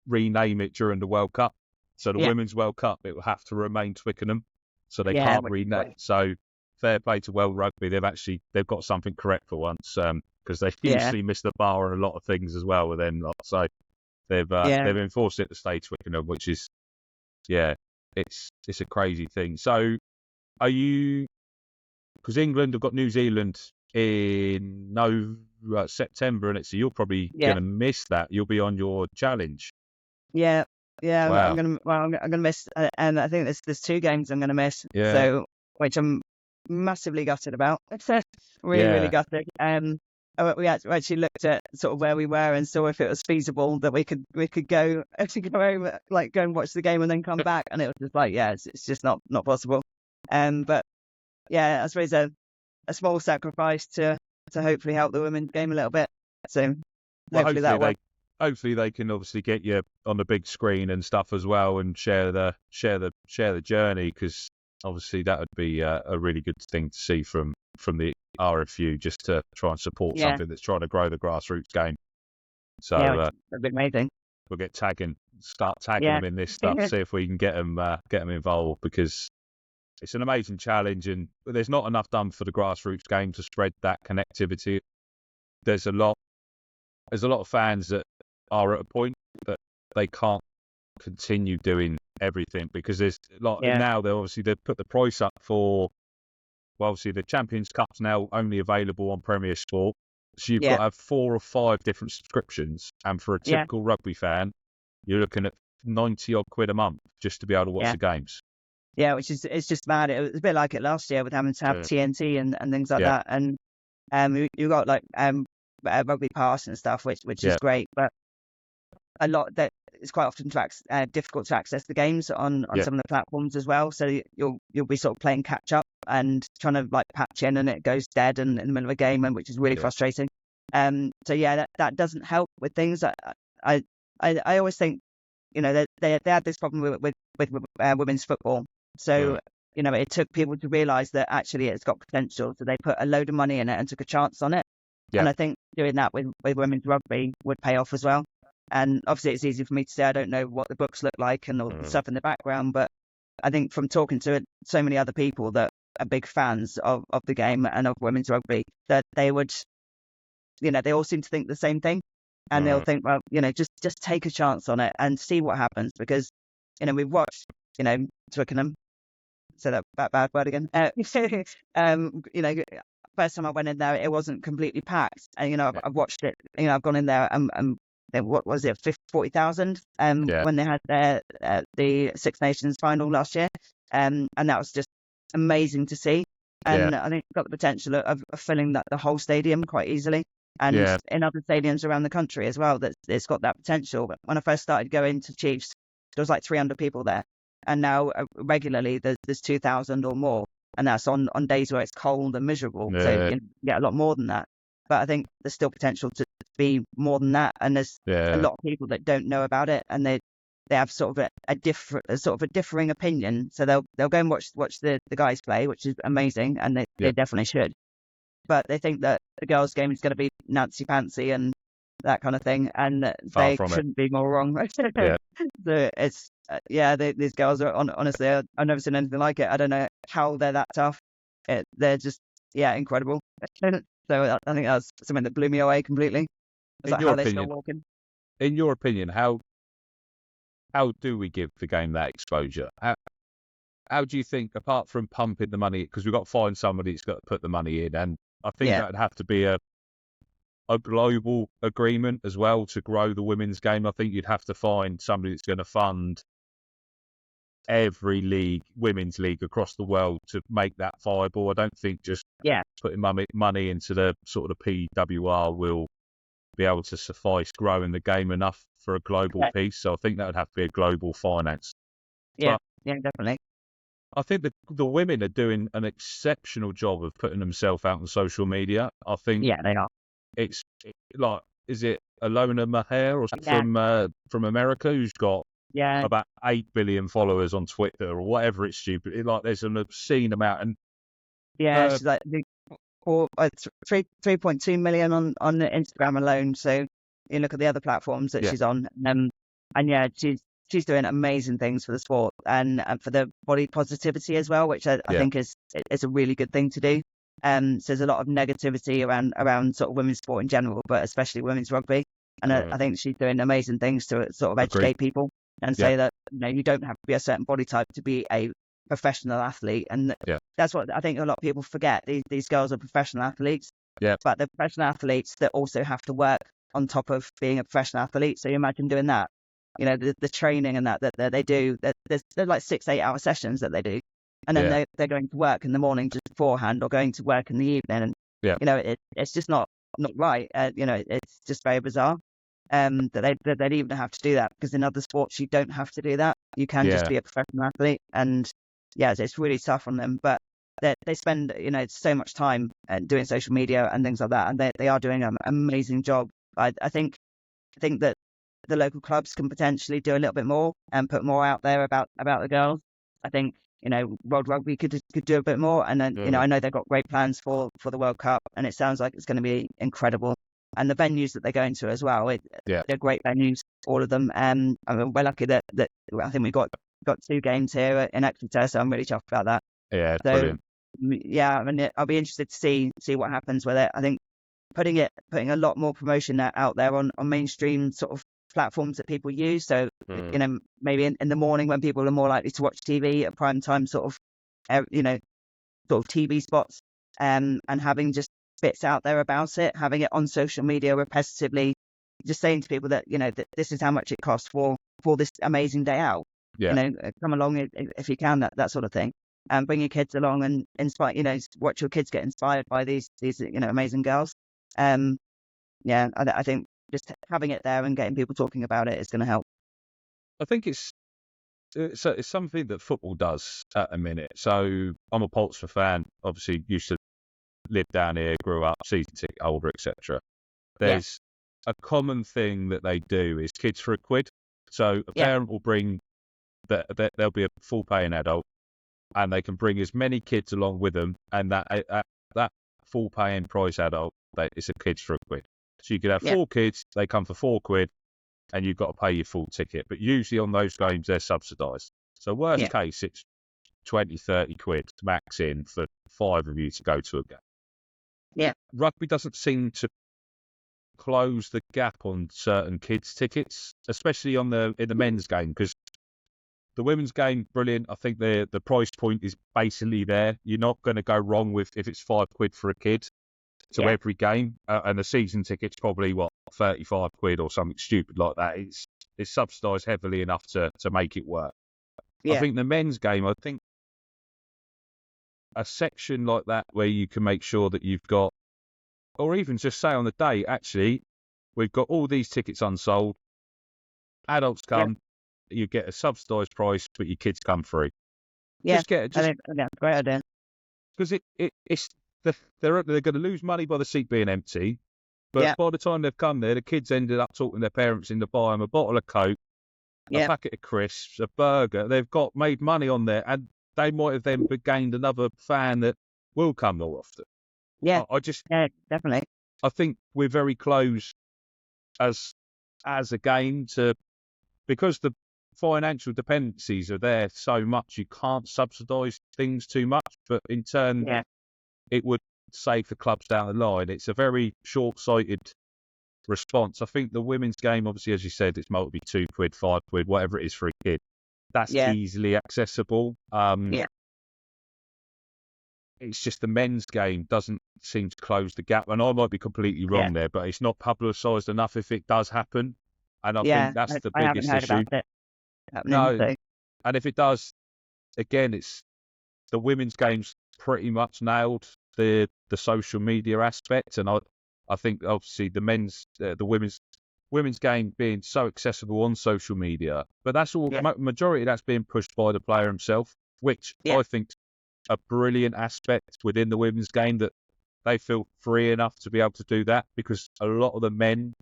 rename it during the World Cup. So the Women's World Cup, it will have to remain Twickenham. So they can't rename. So fair play to World Rugby. They've got something correct for once, because they usually miss the bar on a lot of things as well with them. So they've enforced it to stay Twickenham, which is it's a crazy thing. So are you? Because England have got New Zealand in September, and so you're probably going to miss that. You'll be on your challenge.
Yeah.
Wow.
I'm gonna miss, and I think there's 2 games I'm gonna miss.
Yeah.
So, which I'm massively gutted about. Really gutted. We actually looked at sort of where we were and saw if it was feasible that we could go over, like go and watch the game and then come back, and it was just like it's just not possible. But I suppose a small sacrifice to hopefully help the women's game a little bit. So
hopefully they can obviously get you on the big screen and stuff as well, and share the journey, because obviously that would be a really good thing to see from the RFU, just to try and support something that's trying to grow the grassroots game. So
that'd be amazing.
We'll start tagging them in this stuff, see if we can get them involved, because it's an amazing challenge, and there's not enough done for the grassroots game to spread that connectivity. There's a lot of fans that are at a point that they can't continue doing everything, because there's now they've put the price up for, obviously the Champions Cup's now only available on Premier Sport, so you've got to have 4 or 5 different subscriptions, and for a typical rugby fan, you're looking at 90 odd quid a month just to be able to watch the games.
Yeah, it's just mad. It was a bit like it last year with having to have TNT and things like that, and you got like Rugby Pass and stuff, which is great, but a lot that it's quite often difficult to access the games on some of the platforms as well. So you'll be sort of playing catch up and trying to like patch in, and it goes dead in the middle of a game, and which is really frustrating. So that doesn't help with things. I always think they had this problem with women's football. So it took people to realise that actually it's got potential. So they put a load of money in it and took a chance on it.
Yeah.
And I think doing that with women's rugby would pay off as well. And obviously it's easy for me to say I don't know what the books look like and all the stuff in the background, but I think from talking to so many other people that are big fans of the game and of women's rugby, that they would, they all seem to think the same thing. And they'll think, well, just take a chance on it and see what happens. Because, we've watched, Twickenham, say that bad word again. First time I went in there, it wasn't completely packed. And, I've watched it, I've gone in there and what was it, 40,000 when they had the Six Nations final last year. And that was just amazing to see. And I think it's got the potential of filling the whole stadium quite easily. And in other stadiums around the country as well, that it's got that potential. But when I first started going to Chiefs, there was like 300 people there. And now regularly there's 2,000 or more. And that's on days where it's cold and miserable. So you get a lot more than that. But I think there's still potential to be more than that. And there's a lot of people that don't know about it, and they have sort of a differing opinion. So they'll go and watch the guys play, which is amazing, and they definitely should. But they think that the girls' game is going to be Nancy Pantsy and that kind of thing, and they couldn't be more wrong. So it's these girls are honestly, I've never seen anything like it. I don't know how they're that tough. They're just incredible. So I think that's something that blew me away completely.
In your opinion, in your opinion, how do we give the game that exposure? How do you think, apart from pumping the money, because we've got to find somebody that's got to put the money in, and I think that would have to be a global agreement as well to grow the women's game. I think you'd have to find somebody that's going to fund every women's league across the world to make that viable. I don't think just putting money into the sort of the PWR will be able to suffice growing the game enough for a global piece. So I think that would have to be a global finance.
Yeah, definitely.
I think the women are doing an exceptional job of putting themselves out on social media. I think
they are.
It's like, is it Alona Maher or from America, who's got about 8 billion followers on Twitter or whatever? It's stupid. There's an obscene amount, and
she's like 3.2 million on Instagram alone. So you look at the other platforms that she's on, and she's doing amazing things for the sport and for the body positivity as well, which I think is a really good thing to do. So there's a lot of negativity around sort of women's sport in general, but especially women's rugby. And I think she's doing amazing things to sort of educate people and say that you don't have to be a certain body type to be a professional athlete. And that's what I think a lot of people forget. These girls are professional athletes, but they're professional athletes that also have to work on top of being a professional athlete. So you imagine doing that. The training and that they do. There's like 6-8 hour sessions that they do. And then they're going to work in the morning just beforehand, or going to work in the evening. And it's just not right. It's just very bizarre that they'd even have to do that, because in other sports you don't have to do that. You can just be a professional athlete, and it's really tough on them. But they spend so much time doing social media and things like that, and they are doing an amazing job. I think that the local clubs can potentially do a little bit more and put more out there about the girls. I think World Rugby could do a bit more, and then I know they've got great plans for the World Cup, and it sounds like it's going to be incredible. And the venues that they're going to as well, they're great venues, all of them. I mean, we're lucky that I think we've got 2 games here in Exeter, so I'm really chuffed about that.
Yeah, so,
brilliant. I mean, I'll be interested to see what happens with it. I think putting a lot more promotion out there on mainstream sort of platforms that people use. So, maybe in the morning when people are more likely to watch TV at prime time, sort of TV spots, and having just bits out there about it, having it on social media repetitively, just saying to people that, that this is how much it costs for this amazing day out. Come along if you can, that sort of thing. And bring your kids along and inspire, watch your kids get inspired by these amazing girls. I think just having it there and getting people talking about it is going to help.
I think it's something that football does at the minute. So I'm a Portsmouth fan, obviously used to live down here, grew up, season ticket holder, etc. There's a common thing that they do is kids for £1. So a parent will bring that there'll be a full paying adult. and they can bring as many kids along with them, and that full paying price adult, it's a kids for £1. So you could have 4 kids, they come for £4, and you've got to pay your full ticket. But usually on those games, they're subsidised. So worst case, it's 20, 30 quid max in for 5 of you to go to a game.
Yeah.
Rugby doesn't seem to close the gap on certain kids' tickets, especially in the men's game, because the women's game, brilliant. I think the price point is basically there. You're not going to go wrong with if it's £5 for a kid to every game, and the season ticket's probably 35 quid or something stupid like that. It's subsidised heavily enough to make it work. I think the men's game, I think a section like that where you can make sure that you've got, or even just say on the day, actually, we've got all these tickets unsold. Adults come, you get a subsidised price, but your kids come free.
I think that's a great idea.
Because it's they're going to lose money by the seat being empty, but by the time they've come there, the kids ended up talking their parents into buy them a bottle of Coke, a packet of crisps, a burger. They've made money on there, and they might have then gained another fan that will come more often.
Yeah, definitely.
I think we're very close as a game to, because the financial dependencies are there so much, you can't subsidise things too much, but in turn, it would save the clubs down the line. It's a very short-sighted response. I think the women's game, obviously, as you said, it's multi £2, £5, whatever it is for a kid. That's easily accessible. It's just the men's game doesn't seem to close the gap, and I might be completely wrong there, but it's not publicised enough if it does happen, and I think that's the biggest
I haven't heard
issue.
about it happening,
And if it does, again, it's the women's game's pretty much nailed the social media aspect, and I think obviously the women's game being so accessible on social media, but that's all majority of that's being pushed by the player himself, which I think a brilliant aspect within the women's game, that they feel free enough to be able to do that, because a lot of the men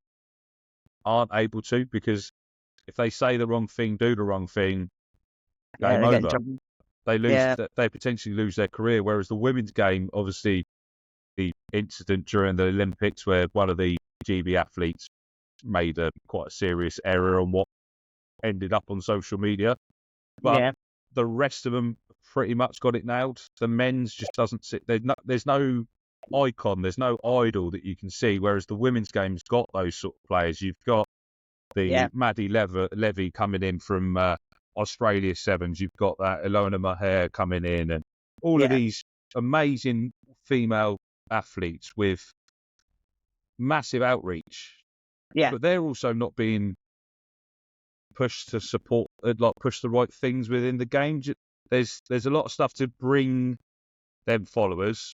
aren't able to, because if they say the wrong thing, do the wrong thing, game over. They lose. They potentially lose their career. Whereas the women's game, obviously, the incident during the Olympics where one of the GB athletes made quite a serious error on what ended up on social media, but the rest of them pretty much got it nailed. The men's just doesn't sit. There's no icon, there's no idol that you can see. Whereas the women's game's got those sort of players. You've got the Maddie Levy coming in from Australia Sevens. You've got that Ilona Maher coming in, and all of these amazing female athletes with massive outreach. But they're also not being pushed to support, push the right things within the game. There's a lot of stuff to bring them followers.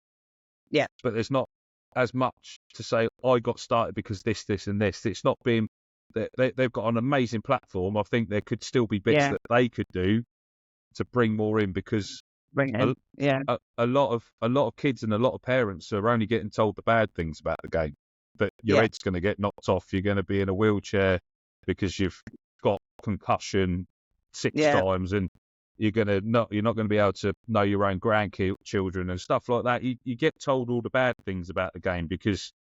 But there's not as much to say, I got started because this, and this. It's not being, they've got an amazing platform. I think there could still be bits that they could do to bring more in, because a lot of kids and a lot of parents are only getting told the bad things about the game. That your head's going to get knocked off. You're going to be in a wheelchair because you've got concussion 6 times, and you're not going to be able to know your own grandchildren and stuff like that. You get told all the bad things about the game because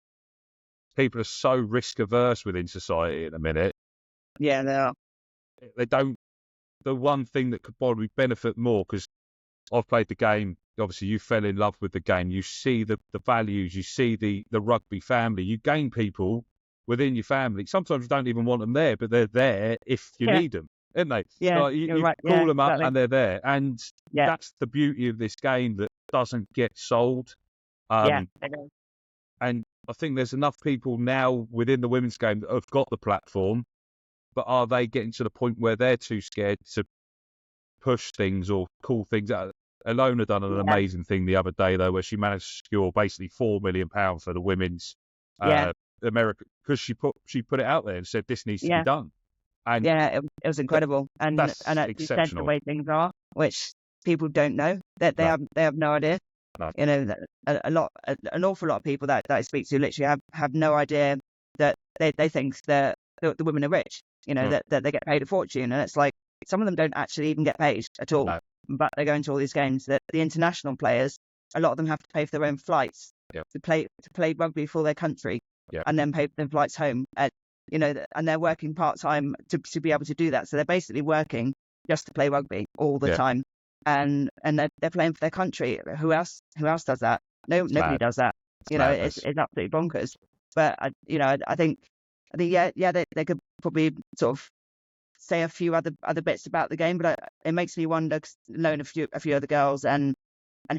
people are so risk averse within society in a minute.
Yeah, they are.
They don't. The one thing that could probably benefit more, because I've played the game. Obviously, you fell in love with the game. You see the values. You see the rugby family. You gain people within your family. Sometimes you don't even want them there, but they're there if you need them, aren't they?
Yeah,
you call them up and they're there. And that's the beauty of this game that doesn't get sold. And I think there's enough people now within the women's game that have got the platform, but are they getting to the point where they're too scared to push things or call things out? Ilona done an amazing thing the other day, though, where she managed to secure basically £4 million for the women's America, because she put it out there and said this needs to be done. And
it was incredible. And
that's
you said the way things are, which people don't know, that they have no idea.
No.
You know, an awful lot of people that I speak to literally have no idea that they think that the women are rich. You know, that they get paid a fortune, and it's like some of them don't actually even get paid at all.
No.
but they're going to all these games. That the international players, a lot of them have to pay for their own flights to play rugby for their country, and then pay for their flights home. And they're working part time to be able to do that. So they're basically working just to play rugby all the time, and they're playing for their country. Who else does that? Nobody does that. It's absolutely bonkers. But I think they could probably sort of say a few other bits about the game, but it makes me wonder, 'cause knowing a few other girls and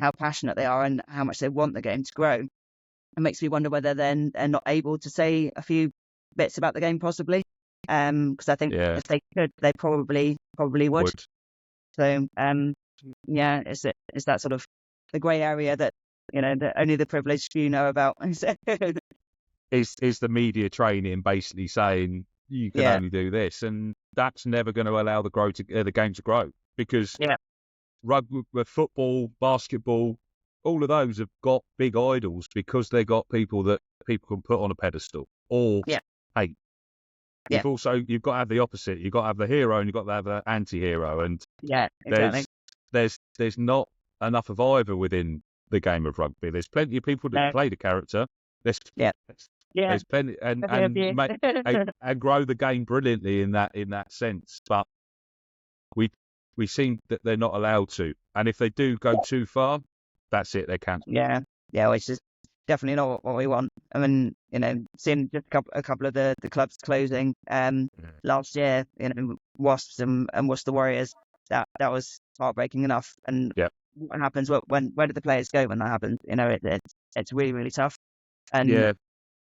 how passionate they are and how much they want the game to grow. It makes me wonder whether they're not able to say a few bits about the game, possibly. Because I think if they could, they probably would. So it's that sort of the grey area that that only the privileged few know about.
Is the media training basically saying you can only do this, and that's never going to allow the game to grow, because rugby, football, basketball, all of those have got big idols because they got people that people can put on a pedestal. Or hey, you've got to have the opposite. You've got to have the hero and you've got to have the anti-hero, and
exactly.
there's not enough of either within the game of rugby. There's plenty of people that play the character. There's plenty and grow the game brilliantly in that sense, but we seem that they're not allowed to, and if they do go too far, that's it, they're cancelled.
Which is definitely not what we want. I mean, seeing just a couple of the clubs closing last year, Wasps and Worcester Warriors, that was heartbreaking enough. And what happens where do the players go when that happens? It's really, really tough. And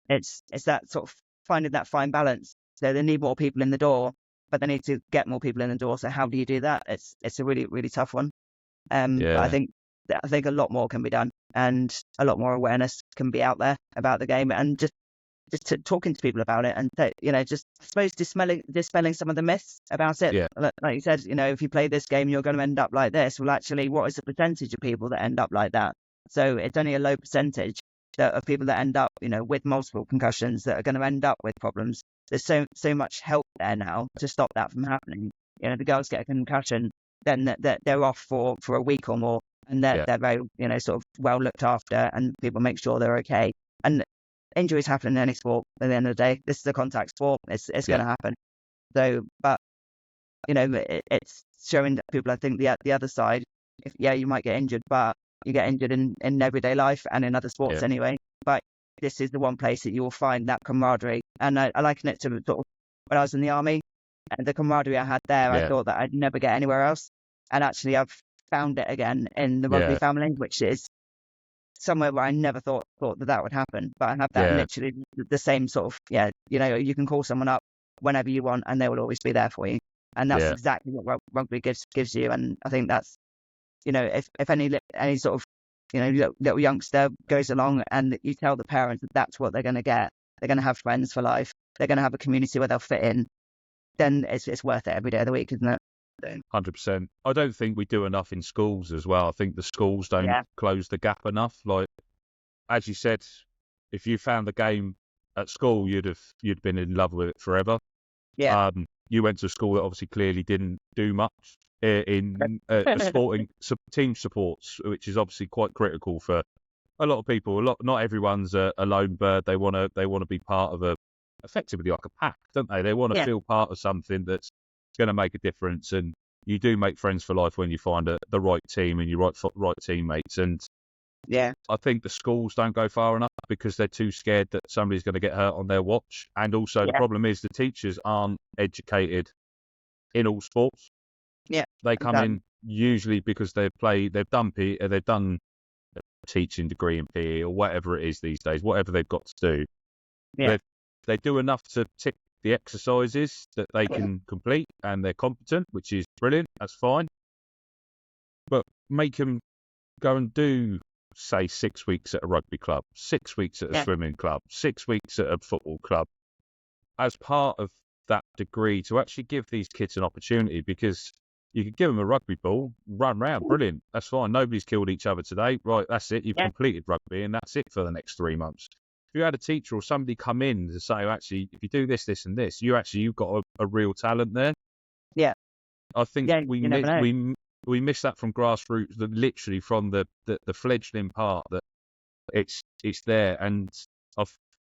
it's that sort of finding that fine balance. So they need more people in the door, but they need to get more people in the door. So how do you do that? It's a really, really tough one. But I think a lot more can be done, and a lot more awareness can be out there about the game, and just talking to people about it, and just I suppose dispelling some of the myths about it. Like you said, if you play this game, you're going to end up like this. Well, actually, what is the percentage of people that end up like that? So it's only a low percentage of people that end up, with multiple concussions that are going to end up with problems. There's so much help there now to stop that from happening. The girls get a concussion, then they're off for a week or more, and they're very, sort of well looked after, and people make sure they're okay. And injuries happen in any sport. At the end of the day, this is a contact sport. It's going to happen. So, but it's showing that people, I think the other side, you might get injured, but you get injured in everyday life and in other sports anyway. But this is the one place that you will find that camaraderie. And I liken it to sort of when I was in the army, and the camaraderie I had there, I thought that I'd never get anywhere else. And actually, I've found it again in the rugby family, which is somewhere where I never thought that would happen. But I have that literally the same sort of, you can call someone up whenever you want and they will always be there for you. And that's exactly what rugby gives you. And I think that's, if any sort of, little youngster goes along and you tell the parents that that's what they're going to get, they're going to have friends for life, they're going to have a community where they'll fit in, then it's worth it every day of the week, isn't it?
100%. I don't think we do enough in schools as well. I think the schools don't close the gap enough. Like, as you said, if you found the game at school, you'd been in love with it forever. You went to a school that obviously clearly didn't do much in sporting team supports, which is obviously quite critical for a lot of people. Not everyone's a lone bird. They want to be part of effectively like a pack, don't they? They want to feel part of something that's going to make a difference, and you do make friends for life when you find the right team and your right teammates. And I think the schools don't go far enough because they're too scared that somebody's going to get hurt on their watch. And also the problem is the teachers aren't educated in all sports. They come in usually because they've done a teaching degree in PE or whatever it is these days, whatever they've got to do. They do enough to tick the exercises that they can complete, and they're competent, which is brilliant. That's fine. But make them go and do, say, 6 weeks at a rugby club, 6 weeks at a swimming club, 6 weeks at a football club, as part of that degree, to actually give these kids an opportunity. Because you could give them a rugby ball, run round, brilliant. That's fine. Nobody's killed each other today. Right, that's it. You've completed rugby, and that's it for the next 3 months. If you had a teacher or somebody come in to say, actually, if you do this, this, and this, you've got a real talent there. I think we we miss that from grassroots, literally from the fledgling part, that it's there. And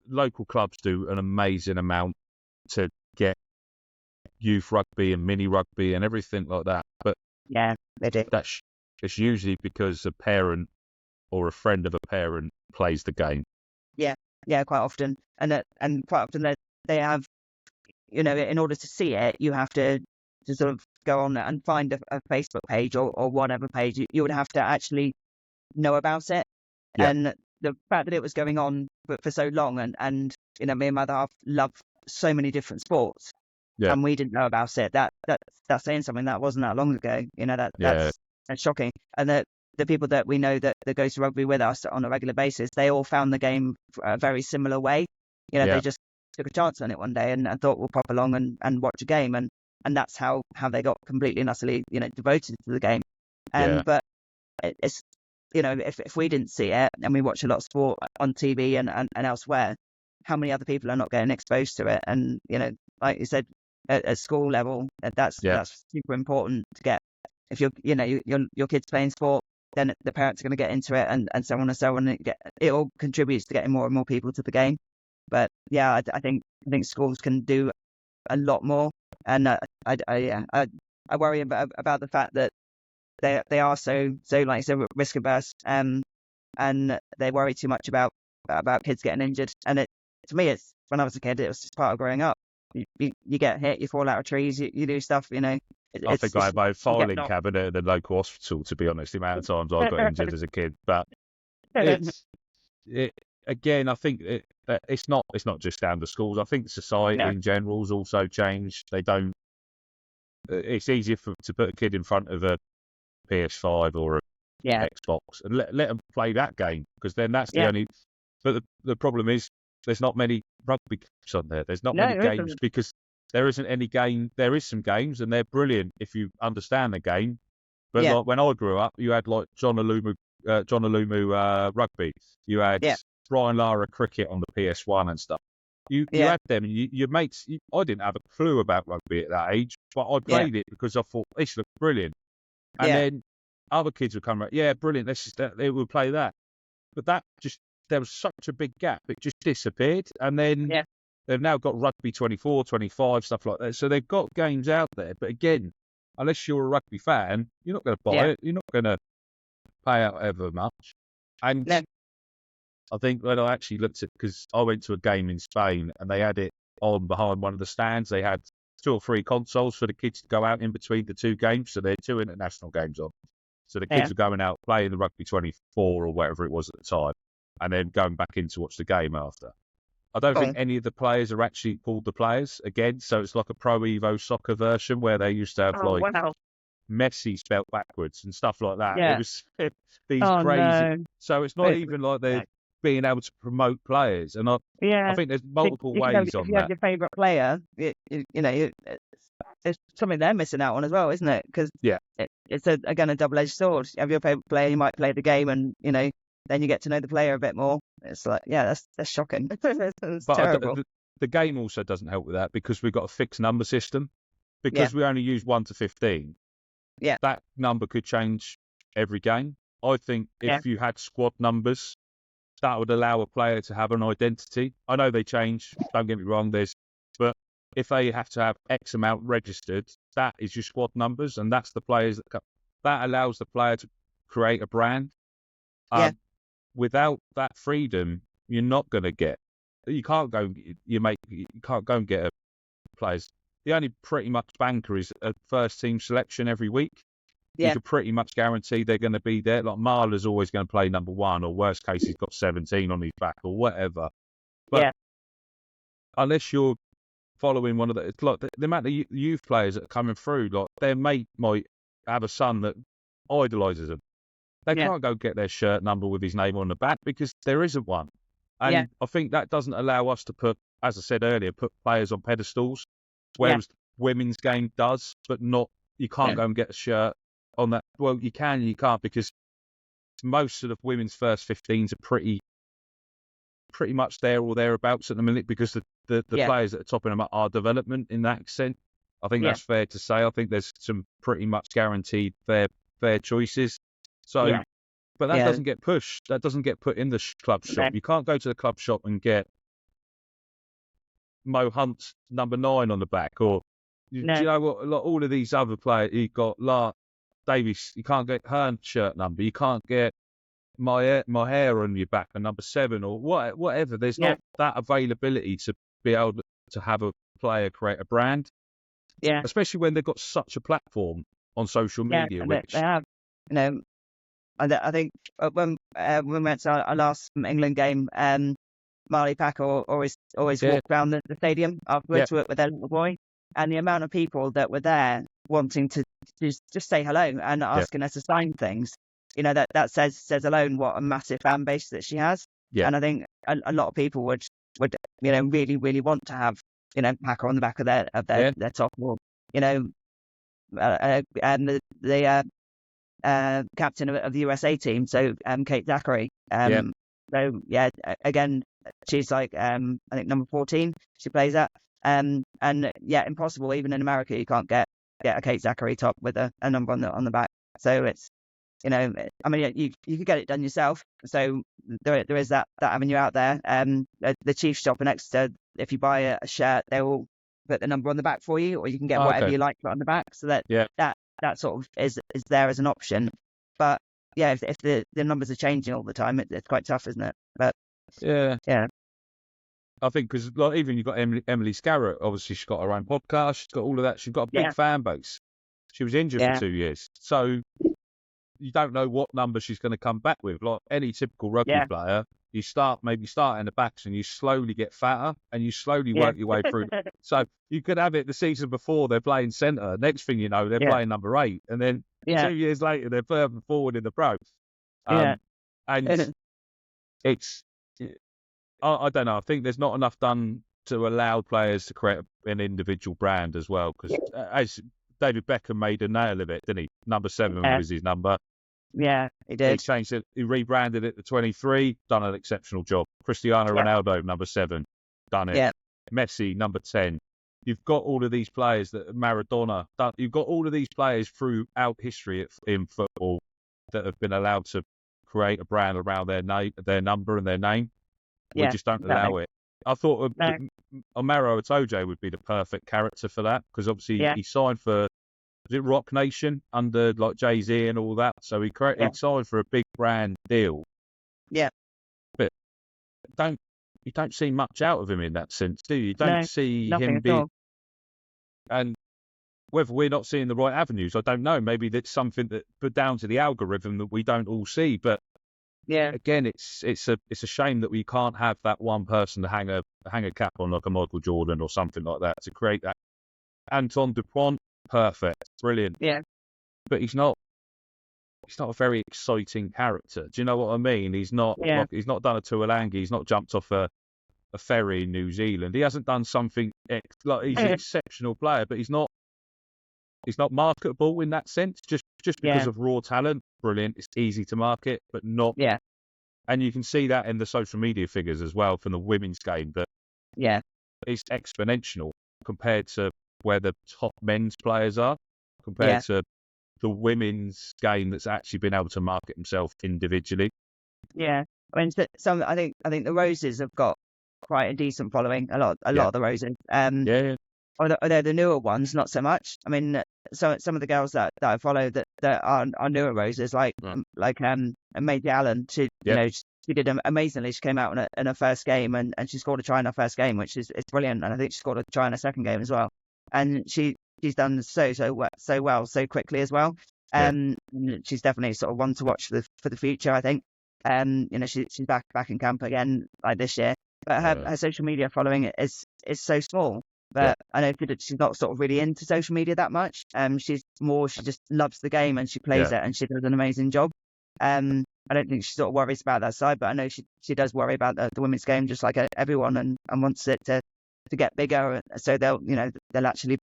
local clubs do an amazing amount to get youth rugby and mini rugby and everything like that. But
Yeah, they do.
It's usually because a parent or a friend of a parent plays the game.
Yeah, quite often. And quite often they have, in order to see it, you have to sort of go on and find a Facebook page or whatever page. You would have to actually know about it.
Yeah.
And the fact that it was going on for so long, and me and my other half love so many different sports,
Yeah.
and we didn't know about it. That's saying something. That wasn't that long ago. That's shocking. And the people that we know that go to rugby with us on a regular basis, they all found the game a very similar way. They just took a chance on it one day and thought we'll pop along and watch a game, and that's how they got completely and utterly devoted to the game. But it's if we didn't see it, and we watch a lot of sport on TV and elsewhere, how many other people are not getting exposed to it? And like you said, at school level, that's super important to get. If your kids playing sport, then the parents are going to get into it, and so on and so on. It all contributes to getting more and more people to the game. But yeah, I think schools can do a lot more, and I worry about the fact that they are so like you said, risk averse, and they worry too much about kids getting injured. And to me, it's, when I was a kid, it was just part of growing up. You get hit, you fall out of trees, you do stuff,
I think I have my filing cabinet at the local hospital, to be honest, the amount of times I got injured as a kid. But again, I think it's not just down to schools. I think society in general has also changed. It's easier to put a kid in front of a PS5 or a Xbox and let them play that game, because then that's the only. But the problem is, there's not many rugby games on there. There's not many games, because there isn't any game. There is some games, and they're brilliant if you understand the game. But like when I grew up, you had like John Alumu rugby. You had Brian Lara cricket on the PS1 and stuff. You had them, and your mates. I didn't have a clue about rugby at that age, but I played it because I thought this looked brilliant. And then other kids would come around, brilliant. They would play that. But there was such a big gap. It just disappeared. And then they've now got Rugby 24, 25, stuff like that. So they've got games out there. But again, unless you're a rugby fan, you're not going to buy it. You're not going to pay out ever much. And I think when I actually looked at, because I went to a game in Spain and they had it on behind one of the stands. They had 2 or 3 consoles for the kids to go out in between the 2 games. So there are 2 international games on. So the kids were going out playing the Rugby 24 or whatever it was at the time, and then going back in to watch the game after. I don't think any of the players are actually called the players again. So it's like a Pro Evo soccer version where they used to have Messi spelt backwards and stuff like that. It was these crazy. No. So it's not even like they're being able to promote players. And I think there's multiple ways on that. If you have
your favourite player, it's something they're missing out on as well, isn't it? Because it's again a double-edged sword. You have your favourite player, you might play the game, and then you get to know the player a bit more. It's like, that's shocking. It's terrible.
The game also doesn't help with that, because we've got a fixed number system. Because we only use 1 to 15. That number could change every game. I think if you had squad numbers, that would allow a player to have an identity. I know they change, don't get me wrong, but if they have to have X amount registered, that is your squad numbers, and that's the players that allows the player to create a brand. Without that freedom, you're not going to get. You can't go and get players. The only pretty much banker is a first team selection every week. You can pretty much guarantee they're going to be there. Like Marla's always going to play number 1, or worst case, he's got 17 on his back or whatever. But unless you're following one of the, like the amount of youth players that are coming through, like their mate might have a son that idolises them. They can't go get their shirt number with his name on the back because there isn't one. And I think that doesn't allow us to put, as I said earlier, put players on pedestals, whereas women's game does, but not, you can't go and get a shirt on that. Well, you can and you can't, because most of the women's first 15s are pretty much there or thereabouts at the minute, because the players that are topping them are development in that extent. I think that's fair to say. I think there's some pretty much guaranteed fair fair choices. So,
Yeah.
but that
Yeah.
doesn't get pushed. That doesn't get put in the club shop.
No.
You can't go to the club shop and get Mo Hunt's number 9 on the back, or do
No.
you know what? Like all of these other players, you got Davies. You can't get her shirt number. You can't get my hair on your back a number 7 or whatever. There's
Yeah.
not that availability to be able to have a player create a brand,
Yeah.
especially when they've got such a platform on social
Yeah.
media.
And
Which
they have, you know, I think when we went to our last England game, Marley Packer always
Yeah.
walked around the stadium afterwards with their little boy, and the amount of people that were there wanting to just say hello and asking her to sign things, you know, that says alone what a massive fan base that she has.
Yeah.
And I think a lot of people would you know really want to have, you know, Packer on the back of their top, or you know, and the captain of the USA team, so Kate Zachary. So yeah, again, she's like I think number 14 she plays at. And yeah, impossible. Even in America, you can't get a Kate Zachary top with a number on the back. So it's, you know, I mean, you could get it done yourself. So there is that avenue out there. The Chiefs shop in Exeter, if you buy a shirt, they will put the number on the back for you, or you can get whatever you like put on the back. So that sort of is there as an option. But yeah, if the numbers are changing all the time, it's quite tough, isn't it? But yeah.
I think because like even you've got Emily Scarrett, obviously she's got her own podcast, she's got all of that, she's got a big fan base. She was injured for 2 years, so you don't know what number she's going to come back with. Like any typical rugby player, you start in the backs and you slowly get fatter and you slowly work your way through. So you could have it the season before they're playing centre. Next thing you know, they're playing number 8, and then 2 years later they're further forward in the pros. And it's, I don't know. I think there's not enough done to allow players to create an individual brand as well. Because as David Beckham made a nail of it, didn't he? Number 7 was his number.
Yeah, he did.
He changed it. He rebranded it to 23. Done an exceptional job. Cristiano Ronaldo, number 7, done it.
Yeah.
Messi, number 10. You've got all of these players that Maradona. You've got all of these players throughout history in football that have been allowed to create a brand around their name, their number, and their name. We just don't allow it. I thought Omaro Itoje would be the perfect character for that, because obviously he signed for, was it Rock Nation under like Jay-Z and all that? So he signed for a big brand deal.
Yeah.
But you don't see much out of him in that sense, do you? You don't see him being. And whether we're not seeing the right avenues, I don't know. Maybe that's something that put down to the algorithm that we don't all see. But again, it's a shame that we can't have that one person to hang a cap on, like a Michael Jordan or something like that, to create that. Anton Dupont, perfect, brilliant.
Yeah.
But he's not a very exciting character. Do you know what I mean? He's not he's not done a Tuolangi, he's not jumped off a ferry in New Zealand. He hasn't done something like he's an exceptional player, but he's not marketable in that sense. Just because of raw talent, brilliant. It's easy to market, but not.
Yeah.
And you can see that in the social media figures as well from the women's game. But it's exponential compared to where the top men's players are, compared to the women's game that's actually been able to market himself individually.
Yeah, I mean, I think the Roses have got quite a decent following. A lot of the Roses. Although the newer ones, not so much. I mean, some of the girls that I follow that are newer Roses, like Maisie Allen. She she did amazingly. She came out in her first game and she scored a try in her first game, which is brilliant. And I think she scored a try in her second game as well. And she's done so well so quickly as well. She's definitely sort of one to watch for the future, I think. She's back in camp again like this year, but her social media following is so small. But I know she's not sort of really into social media that much. She just loves the game and she plays it and she does an amazing job. I don't think she sort of worries about that side, but I know she does worry about the women's game just like everyone, and wants it to get bigger, so they'll actually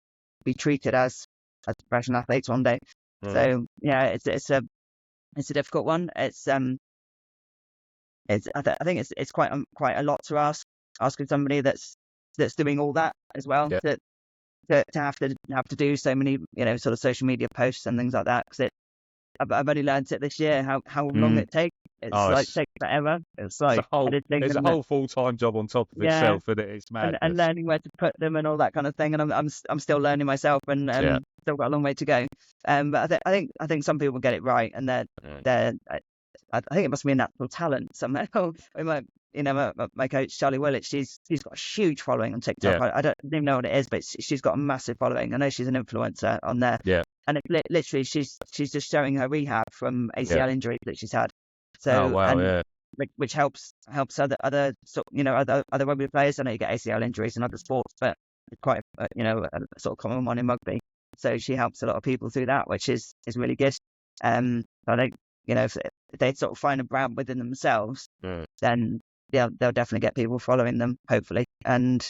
be treated as professional athletes one day. So it's a difficult one. I think it's quite a lot to asking somebody that's doing all that as well to have to do so many sort of social media posts and things like that, because I've only learned it this year how long it takes. It's
Oh,
like takes forever. It's like editing
it's a
and
whole full-time job on top of
yeah,
itself, and it's madness.
and learning where to put them and all that kind of thing. And I'm still learning myself, and still got a long way to go. But I think some people get it right, and they're I think it must be a natural talent somehow. My coach Charlie Willett, she's got a huge following on TikTok.
Yeah.
I don't even know what it is, but she's got a massive following. I know she's an influencer on there.
Yeah.
And it's literally she's just showing her rehab from ACL injuries that she's had. So
Oh wow,
which helps other other rugby players. I know you get ACL injuries in other sports, but it's quite a sort of common one in rugby. So she helps a lot of people through that, which is really good. I think if they sort of find a brand within themselves, then they'll definitely get people following them, hopefully, and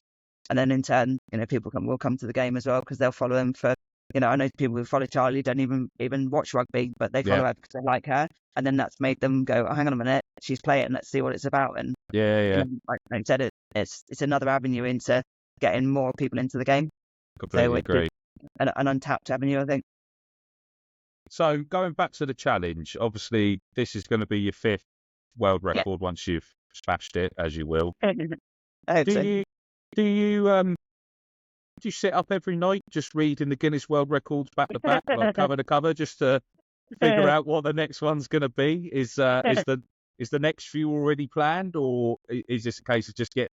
then in turn, people will come to the game as well because they'll follow them for. I know people who follow Charlie don't even watch rugby, but they follow her because they like her, and then that's made them go, oh, hang on a minute, she's playing, let's see what it's about. And like I said, it's another avenue into getting more people into the game.
Completely agree.
An untapped avenue, I think.
So going back to the challenge, obviously this is going to be your 5th world record once you've smashed it, as you will.
I hope so.
Do you sit up every night just reading the Guinness World Records back to back, like cover to cover, just to figure out what the next one's going to be? Is the next few already planned, or is this a case of just get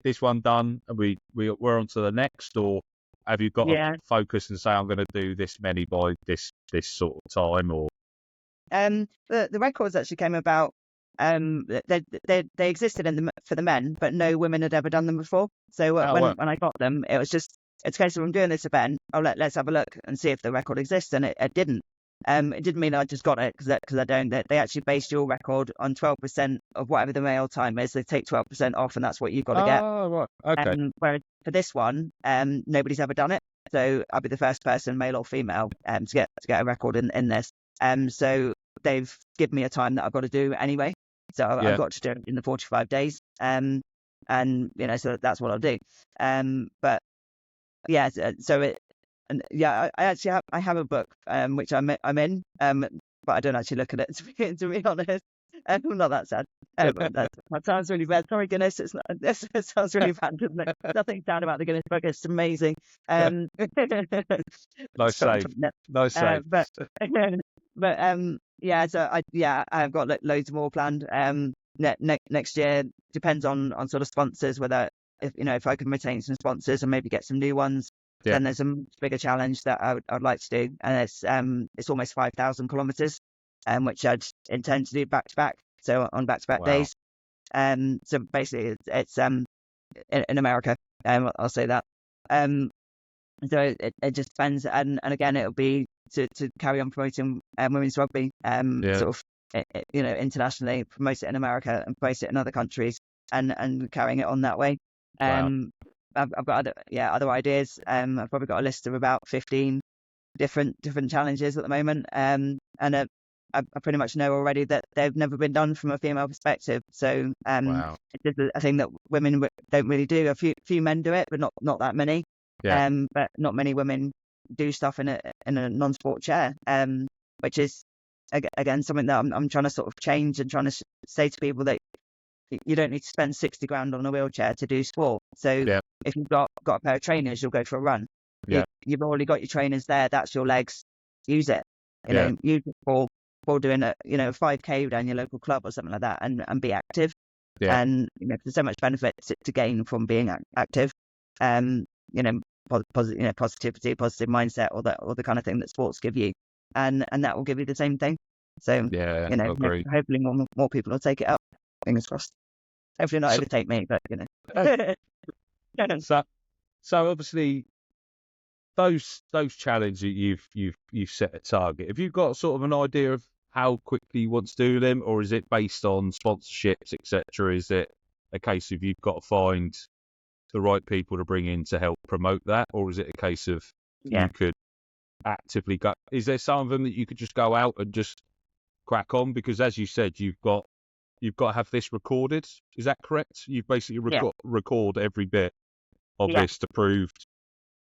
this one done and we're on to the next, or have you got to focus and say I'm going to do this many by this sort of time? Or
the records actually came about. They existed for the men, but no women had ever done them before. So when I got them, it's a case of I'm doing this event. Let's have a look and see if the record exists, and it didn't. It didn't mean I just got it because I don't. They actually based your record on 12% of whatever the male time is. They take 12% off, and that's what you've got to get.
Oh, right. Okay.
Whereas for this one, nobody's ever done it. So I'll be the first person, male or female, to get a record in this. So they've given me a time that I've got to do anyway. So I've got to do it in the 45 days. So that's what I'll do. But yeah, I actually have a book, which I'm in, but I don't actually look at it to be honest. I'm not that sad. That sounds really bad. Sorry, Guinness. It sounds really bad, doesn't it? Nothing sad about the Guinness book. It's amazing.
Nice save. Nice save.
So I've got loads more planned. Next year depends on sort of sponsors, whether if I can retain some sponsors and maybe get some new ones. Then there's a much bigger challenge that I'd like to do, and it's almost 5,000 kilometers, which I'd intend to do back to back. So on back to back days. So basically it's in America. I'll say that. So it just depends, and again it'll be to carry on promoting women's rugby, sort of internationally, promote it in America and promote it in other countries, and carrying it on that way. I've got other ideas. I've probably got a list of about 15 different challenges at the moment, and I pretty much know already that they've never been done from a female perspective. So it's a thing that women don't really do. A few men do it, but not that many. But not many women do stuff in a non-sport chair, which is again something that I'm trying to sort of change and trying to say to people that you don't need to spend 60 grand on a wheelchair to do sport. So if you've got a pair of trainers, you'll go for a run. You've already got your trainers there. That's your legs. Use it. Use it for doing a 5K down your local club or something like that, and be active. And there's so much benefit to gain from being active. Positivity, positive mindset, or the kind of thing that sports give you, and that will give you the same thing. So hopefully more people will take it up. Fingers crossed. Hopefully not overtake me, but
So obviously those challenges you've set a target. Have you got sort of an idea of how quickly you want to do them, or is it based on sponsorships, etc.? Is it a case of you've got to find the right people to bring in to help promote that, or is it a case of you could actively go? Is there some of them that you could just go out and just crack on? Because as you said, you've got to have this recorded. Is that correct? You've basically record every bit of this to prove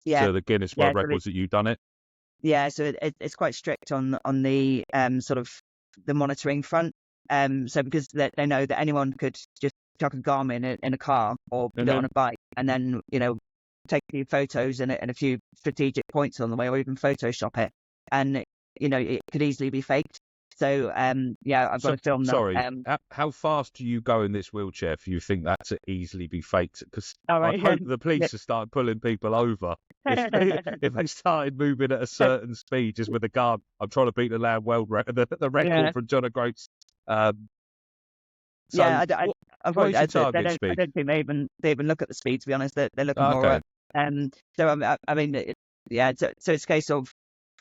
to the Guinness World Records that you've done it.
Yeah, so it's quite strict on the sort of the monitoring front. So because they know that anyone could just chuck a Garmin in a car or put it on a bike, and then take a few photos and a few strategic points on the way, or even Photoshop it, and it could easily be faked. So yeah, I've got to film that.
Sorry, how fast do you go in this wheelchair if you think that to easily be faked? Because I hope the police have started pulling people over if they started moving at a certain speed just with a gun. I'm trying to beat the land world record, the record from John O'Groats.
I don't think they even look at the speed, to be honest. They're looking more at so I mean so it's a case of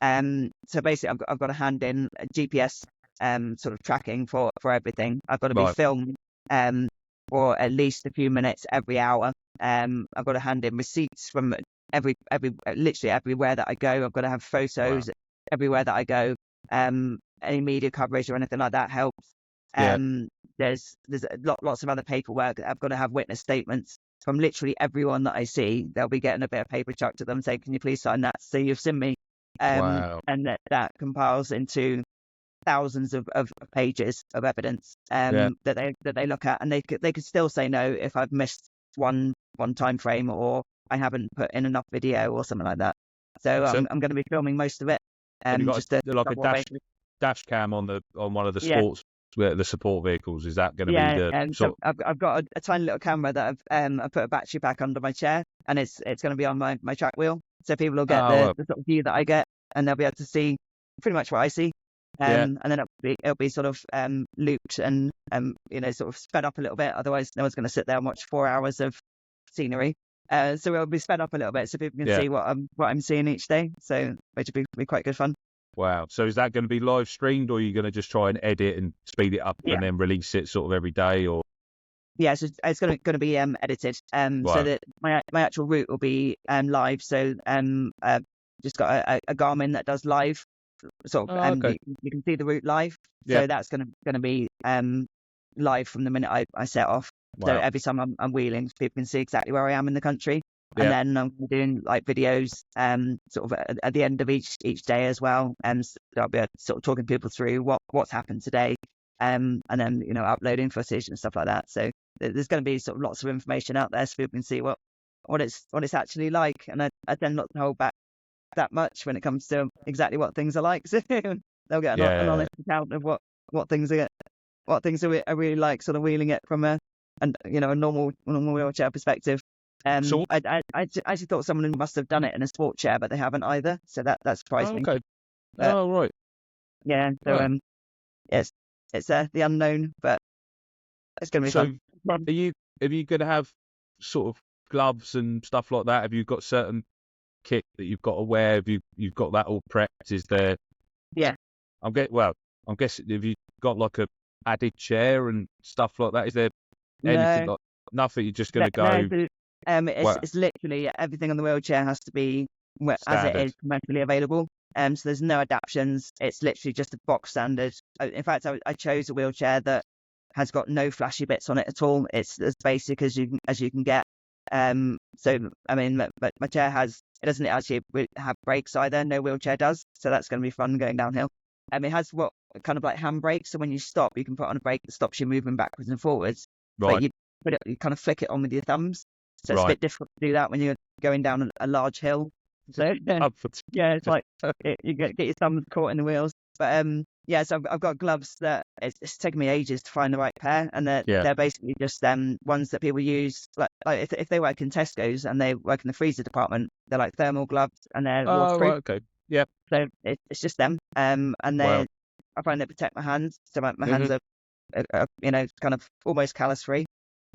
so basically I've got to hand in a GPS sort of tracking for everything. I've got to be filmed for at least a few minutes every hour. I've got to hand in receipts from literally everywhere that I go. I've got to have photos everywhere that I go. Any media coverage or anything like that helps. There's lots of other paperwork. I've got to have witness statements from literally everyone that I see. They'll be getting a bit of paper chucked to them saying, "Can you please sign that? So you've seen me." And that compiles into thousands of pages of evidence that they look at, and they could still say no if I've missed one time frame or I haven't put in enough video or something like that. So I'm going to be filming most of it.
Just like a dash cam on one of the sports. The support vehicles, is that going to be the
so I've got a tiny little camera that I put a battery pack under my chair, and it's going to be on my track wheel, so people will get the sort of view that I get, and they'll be able to see pretty much what I see. And then it'll be sort of looped and sort of sped up a little bit. Otherwise, no one's going to sit there and watch 4 hours of scenery. So it'll be sped up a little bit so people can see what I'm seeing each day. So which will be quite good fun.
Wow. So is that going to be live streamed, or are you going to just try and edit and speed it up and then release it sort of every day? Or
so it's going to be edited. So that my actual route will be live. So just got a Garmin that does live sort of. You can see the route live. So that's going to be live from the minute I set off. Wow. So every time I'm wheeling, people can see exactly where I am in the country. And then I'm doing like videos sort of at the end of each day as well. So I'll be sort of talking people through what's happened today, and then uploading footage and stuff like that. So there's going to be sort of lots of information out there so people can see what it's actually like. And I tend not to hold back that much when it comes to exactly what things are like. So they'll get an honest account of what things are really like, sort of wheeling it from a normal wheelchair perspective. I actually thought someone must have done it in a sport chair, but they haven't either. So that surprised me.
Okay. Right.
Yeah. So it's the unknown, but it's going to be fun.
Are you going to have sort of gloves and stuff like that? Have you got certain kit that you've got to wear? Have you've got that all prepped? Is there?
Yeah.
I'm guessing have you got like a added chair and stuff like that? Is there anything like nothing? You're just going to go.
It's literally everything on the wheelchair has to be as it is commercially available. So there's no adaptions. It's literally just a box standard. In fact, I chose a wheelchair that has got no flashy bits on it at all. It's as basic as you can get. So I mean, but my chair it doesn't actually have brakes either. No wheelchair does. So that's going to be fun going downhill. It has what kind of like handbrakes. So when you stop, you can put on a brake that stops you moving backwards and forwards.
Right.
But you kind of flick it on with your thumbs. So it's a bit difficult to do that when you're going down a large hill. So it's like you get your thumbs caught in the wheels. But so I've got gloves that it's taken me ages to find the right pair, and they're basically just ones that people use like if they work in Tesco's and they work in the freezer department, they're like thermal gloves and they're waterproof.
Right, okay. Yeah.
So it's just them, and I find they protect my hands. So my hands are kind of almost callus free.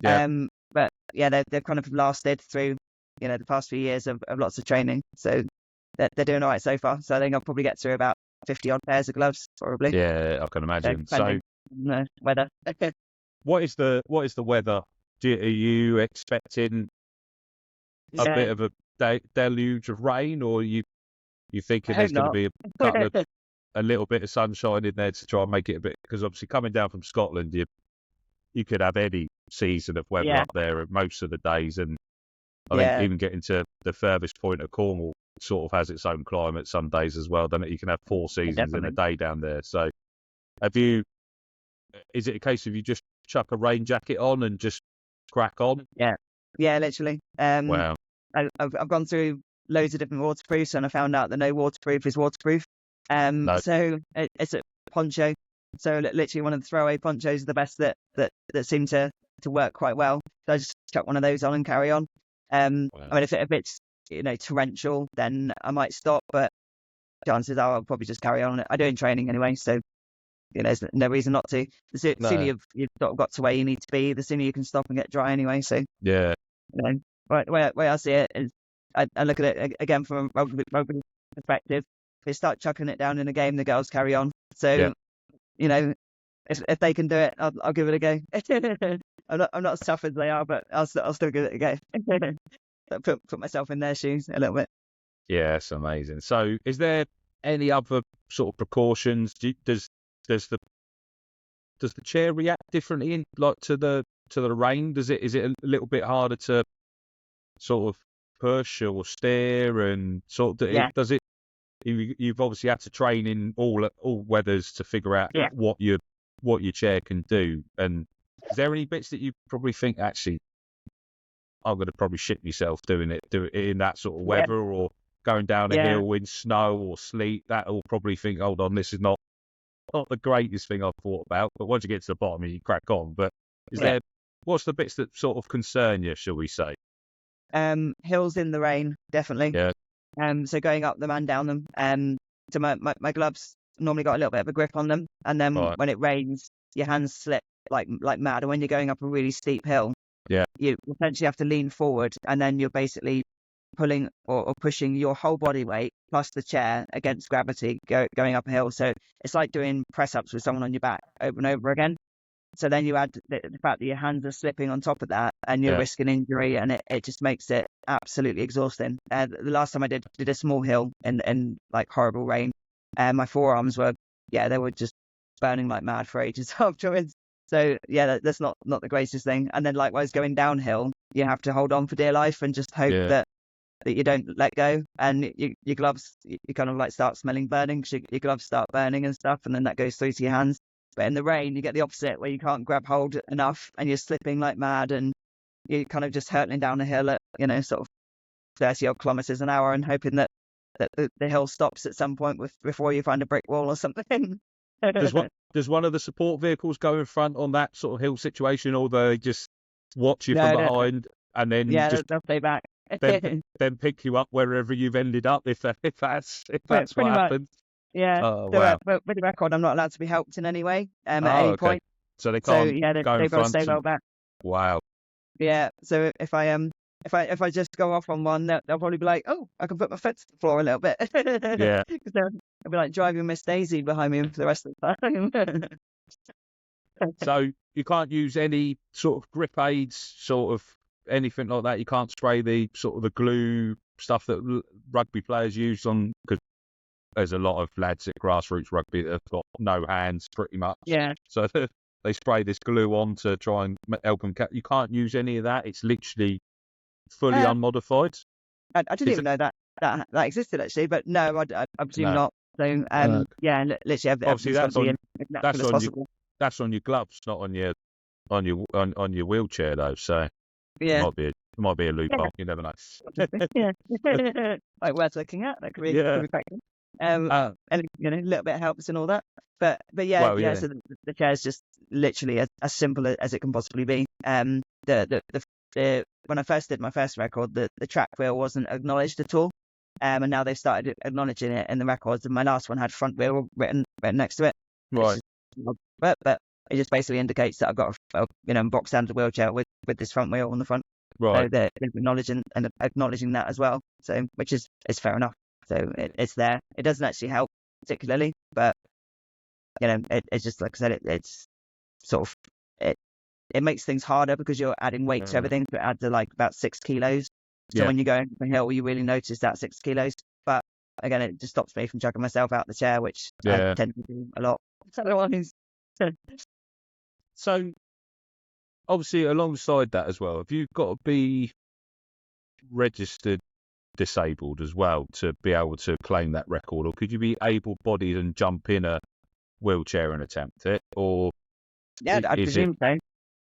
Yeah.
But they've kind of lasted through, the past few years of lots of training. So they're doing all right so far. So I think I'll probably get through about 50 odd pairs of gloves, probably.
Yeah, I can imagine. So
weather.
What is the weather? Are you expecting a bit of a deluge of rain, or you thinking there's going to be a little bit of sunshine in there to try and make it a bit? Because obviously coming down from Scotland, you could have any season of weather up there most of the days, and I think even getting to the furthest point of Cornwall sort of has its own climate some days as well, doesn't it? You can have 4 seasons in a day down there. So is it a case of you just chuck a rain jacket on and just crack on?
Yeah, literally.
Wow.
I've gone through loads of different waterproofs, and I found out that no waterproof is waterproof.
No.
So it's a poncho. So literally one of the throwaway ponchos are the best that seem to work quite well. So I just chuck one of those on and carry on. I mean, if it's torrential, then I might stop, but chances are I'll probably just carry on. I do in training anyway, so there's no reason not to. The sooner you've sort of got to where you need to be, the sooner you can stop and get dry anyway. So
yeah,
way I see it is, I look at it again from a rugby perspective. If they start chucking it down in a game, the girls carry on. So if they can do it, I'll give it a go. I'm not as tough as they are, but I'll still give it a go. Put myself in their shoes a little bit.
Yeah, it's amazing. So, is there any other sort of precautions? Does the chair react differently to the rain? Is it a little bit harder to sort of push or steer and sort of does it? You've obviously had to train in all weathers to figure out what your chair can do. And is there any bits that you probably think, actually, I'm going to probably shit myself doing it in that sort of weather, or going down a hill in snow or sleet? That'll probably think, hold on, this is not the greatest thing I've thought about. But once you get to the bottom, you crack on. But what's the bits that sort of concern you, shall we say?
Hills in the rain, definitely.
Yeah.
So going up them and down them. So my gloves normally got a little bit of a grip on them, and then when it rains, your hands slip like mad. And when you're going up a really steep hill, you essentially have to lean forward, and then you're basically pulling or pushing your whole body weight plus the chair against gravity going up a hill. So it's like doing press ups with someone on your back over and over again. So then you add the fact that your hands are slipping on top of that, and you're risking injury, and it just makes it absolutely exhausting. The last time I did a small hill in like horrible rain, my forearms were they were just burning like mad for ages afterwards. So that's not the greatest thing. And then likewise going downhill, you have to hold on for dear life and just hope that you don't let go. And your gloves, you kind of like start smelling burning, because your gloves start burning and stuff, and then that goes through to your hands. But in the rain, you get the opposite, where you can't grab hold enough, and you're slipping like mad, and you're kind of just hurtling down a hill at sort of 30 odd kilometers an hour, and hoping that the hill stops at some point before you find a brick wall or something.
Does one of the support vehicles go in front on that sort of hill situation, or they just watch you from behind and then
they'll stay back,
then pick you up wherever you've ended up, if that's what happens?
Yeah.
Oh,
so
wow.
With the record, I'm not allowed to be helped in any way at any point.
So they can't go in
they've got to
front.
stay well back.
Wow.
Yeah. So if I just go off on one, they'll probably be like, oh, I can put my foot to the floor a little bit.
Yeah.
Because they'll be like driving Miss Daisy behind me for the rest of the time.
So you can't use any sort of grip aids, sort of anything like that. You can't spray the sort of the glue stuff that rugby players use on, because there's a lot of lads at grassroots rugby that have got no hands pretty much.
Yeah.
So they spray this glue on to try and help them. You can't use any of that. It's literally fully unmodified.
I didn't even know that existed, actually, but no, I presume not. So literally
obviously that's on your gloves, not on your wheelchair though. So it might be a loophole. You never know.
Like worth looking at. That could be practical. And a little bit helps and all that. But So the chair is just literally as simple as it can possibly be. When I first did my first record, the track wheel wasn't acknowledged at all, and now they've started acknowledging it in the records. And my last one had front wheel written next to it.
Right.
But it just basically indicates that I've got a box standard wheelchair with this front wheel on the front.
Right.
So they're acknowledging that as well. So which is fair enough. So it's there. It doesn't actually help particularly, but it's just like I said, it's sort of it makes things harder because you're adding weight to everything. So it adds like about 6 kilos. So when you go into the hill, you really notice that 6 kilos. But again, it just stops me from chucking myself out the chair, which I tend to do a lot. Otherwise.
So obviously alongside that as well, have you got to be registered disabled as well to be able to claim that record, or could you be able-bodied and jump in a wheelchair and attempt it, or
Yeah, I'd
is it
presume so.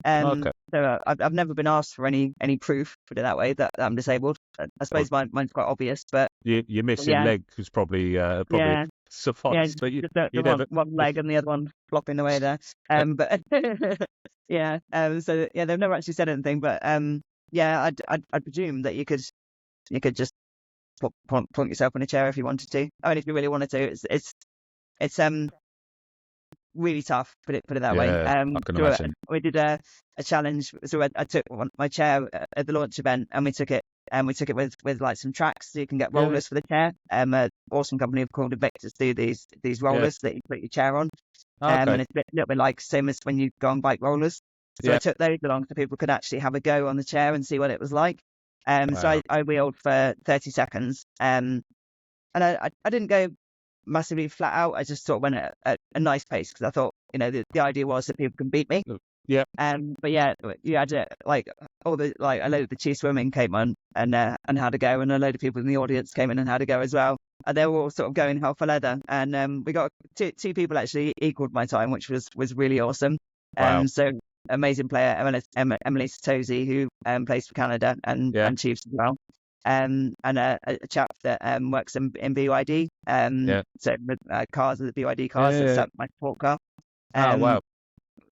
okay?
So I've never been asked for any proof, put it that way, that I'm disabled. I suppose mine's quite obvious, but
Your missing
yeah,
leg was probably
yeah, yeah,
suffice, but you
just the
never.
one leg and the other one flopping away there. But yeah, so yeah, they've never actually said anything, but yeah, I'd presume that you could just plonk yourself in a chair if you wanted to. I mean, if you really wanted to, it's really tough, put it that way.
Yeah, I can
So
imagine.
we did a challenge. So I took my chair at the launch event, and we took it with like some tracks, so you can get rollers for the chair. An awesome company called Invictus do these rollers that you put your chair on.
Okay.
And it's a little bit like same as when you go on bike rollers. So
Yeah.
I took those along so people could actually have a go on the chair and see what it was like. So
Wow.
I wheeled for 30 seconds. And I didn't go massively flat out. I just sort of went at a nice pace because I thought, the idea was that people can beat me.
Yeah.
But yeah, you had like a load of the chief swimming came on and had a go, and a load of people in the audience came in and had a go as well. And they were all sort of going hell for leather. And we got two people actually equaled my time, which was really awesome.
Wow.
So amazing player Emily Satosi, who plays for Canada and Chiefs as well. And a chap that works in BYD. So with cars, the BYD cars, that's my sport car.
Oh wow.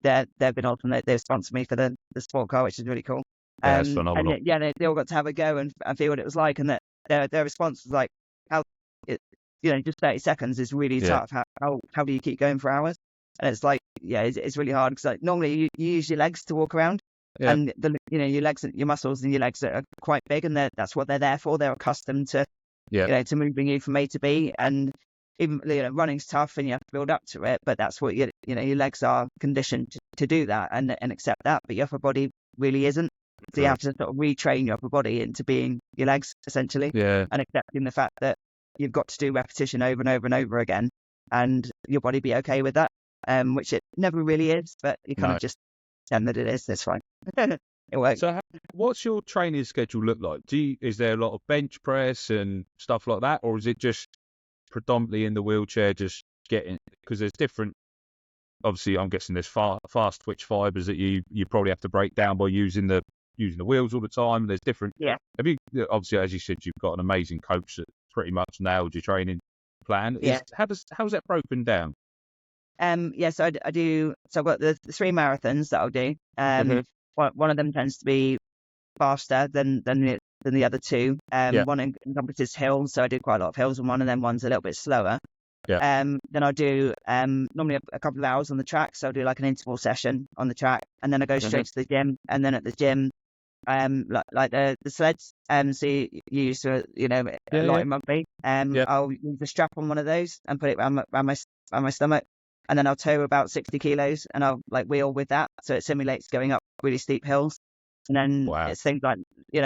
They've been awesome. They've sponsored me for the sport car, which is really cool.
That's phenomenal.
And yeah, they all got to have a go and feel what it was like, and that their response was like, just 30 seconds is really tough. How do you keep going for hours? And it's like, it's really hard because like normally you use your legs to walk around, and your legs, your muscles and your legs are quite big, and that's what they're there for. They're accustomed to to moving you from A to B, and even running's tough and you have to build up to it, but that's what your legs are conditioned to do that and accept that, but your upper body really isn't. So you have to sort of retrain your upper body into being your legs essentially, and accepting the fact that you've got to do repetition over and over and over again, and your body be okay with that, which it never really is, but you kind of just pretend that it is. That's fine. It works.
So what's your training schedule look like? Is there a lot of bench press and stuff like that, or is it just predominantly in the wheelchair, just getting, because there's different, obviously I'm guessing there's fast twitch fibers that you probably have to break down by using the wheels all the time. There's different. Have you, obviously, as you said, you've got an amazing coach that pretty much nailed your training plan. How's that broken down?
So I do. So I've got the 3 marathons that I'll do. One of them tends to be faster than the other 2. One encompasses hills, so I do quite a lot of hills, and one of them one's a little bit slower. Then I'll do normally a couple of hours on the track, so I'll do like an interval session on the track, and then I go straight to the gym, and then at the gym, like the sleds, so you use a lot in rugby. I'll use a strap on one of those and put it around my stomach, and then I'll tow about 60 kilos, and I'll like wheel with that, so it simulates going up really steep hills. And then it's things like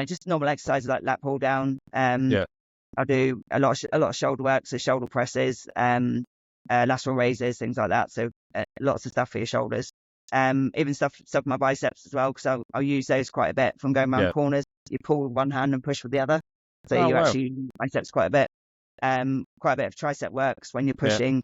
just normal exercises like lat pull down. I'll do a lot of shoulder work, so shoulder presses, lateral raises, things like that. So lots of stuff for your shoulders. Even stuff for my biceps as well, because I'll use those quite a bit from going around corners. You pull with one hand and push with the other, so actually use biceps quite a bit. Quite a bit of tricep works when you're pushing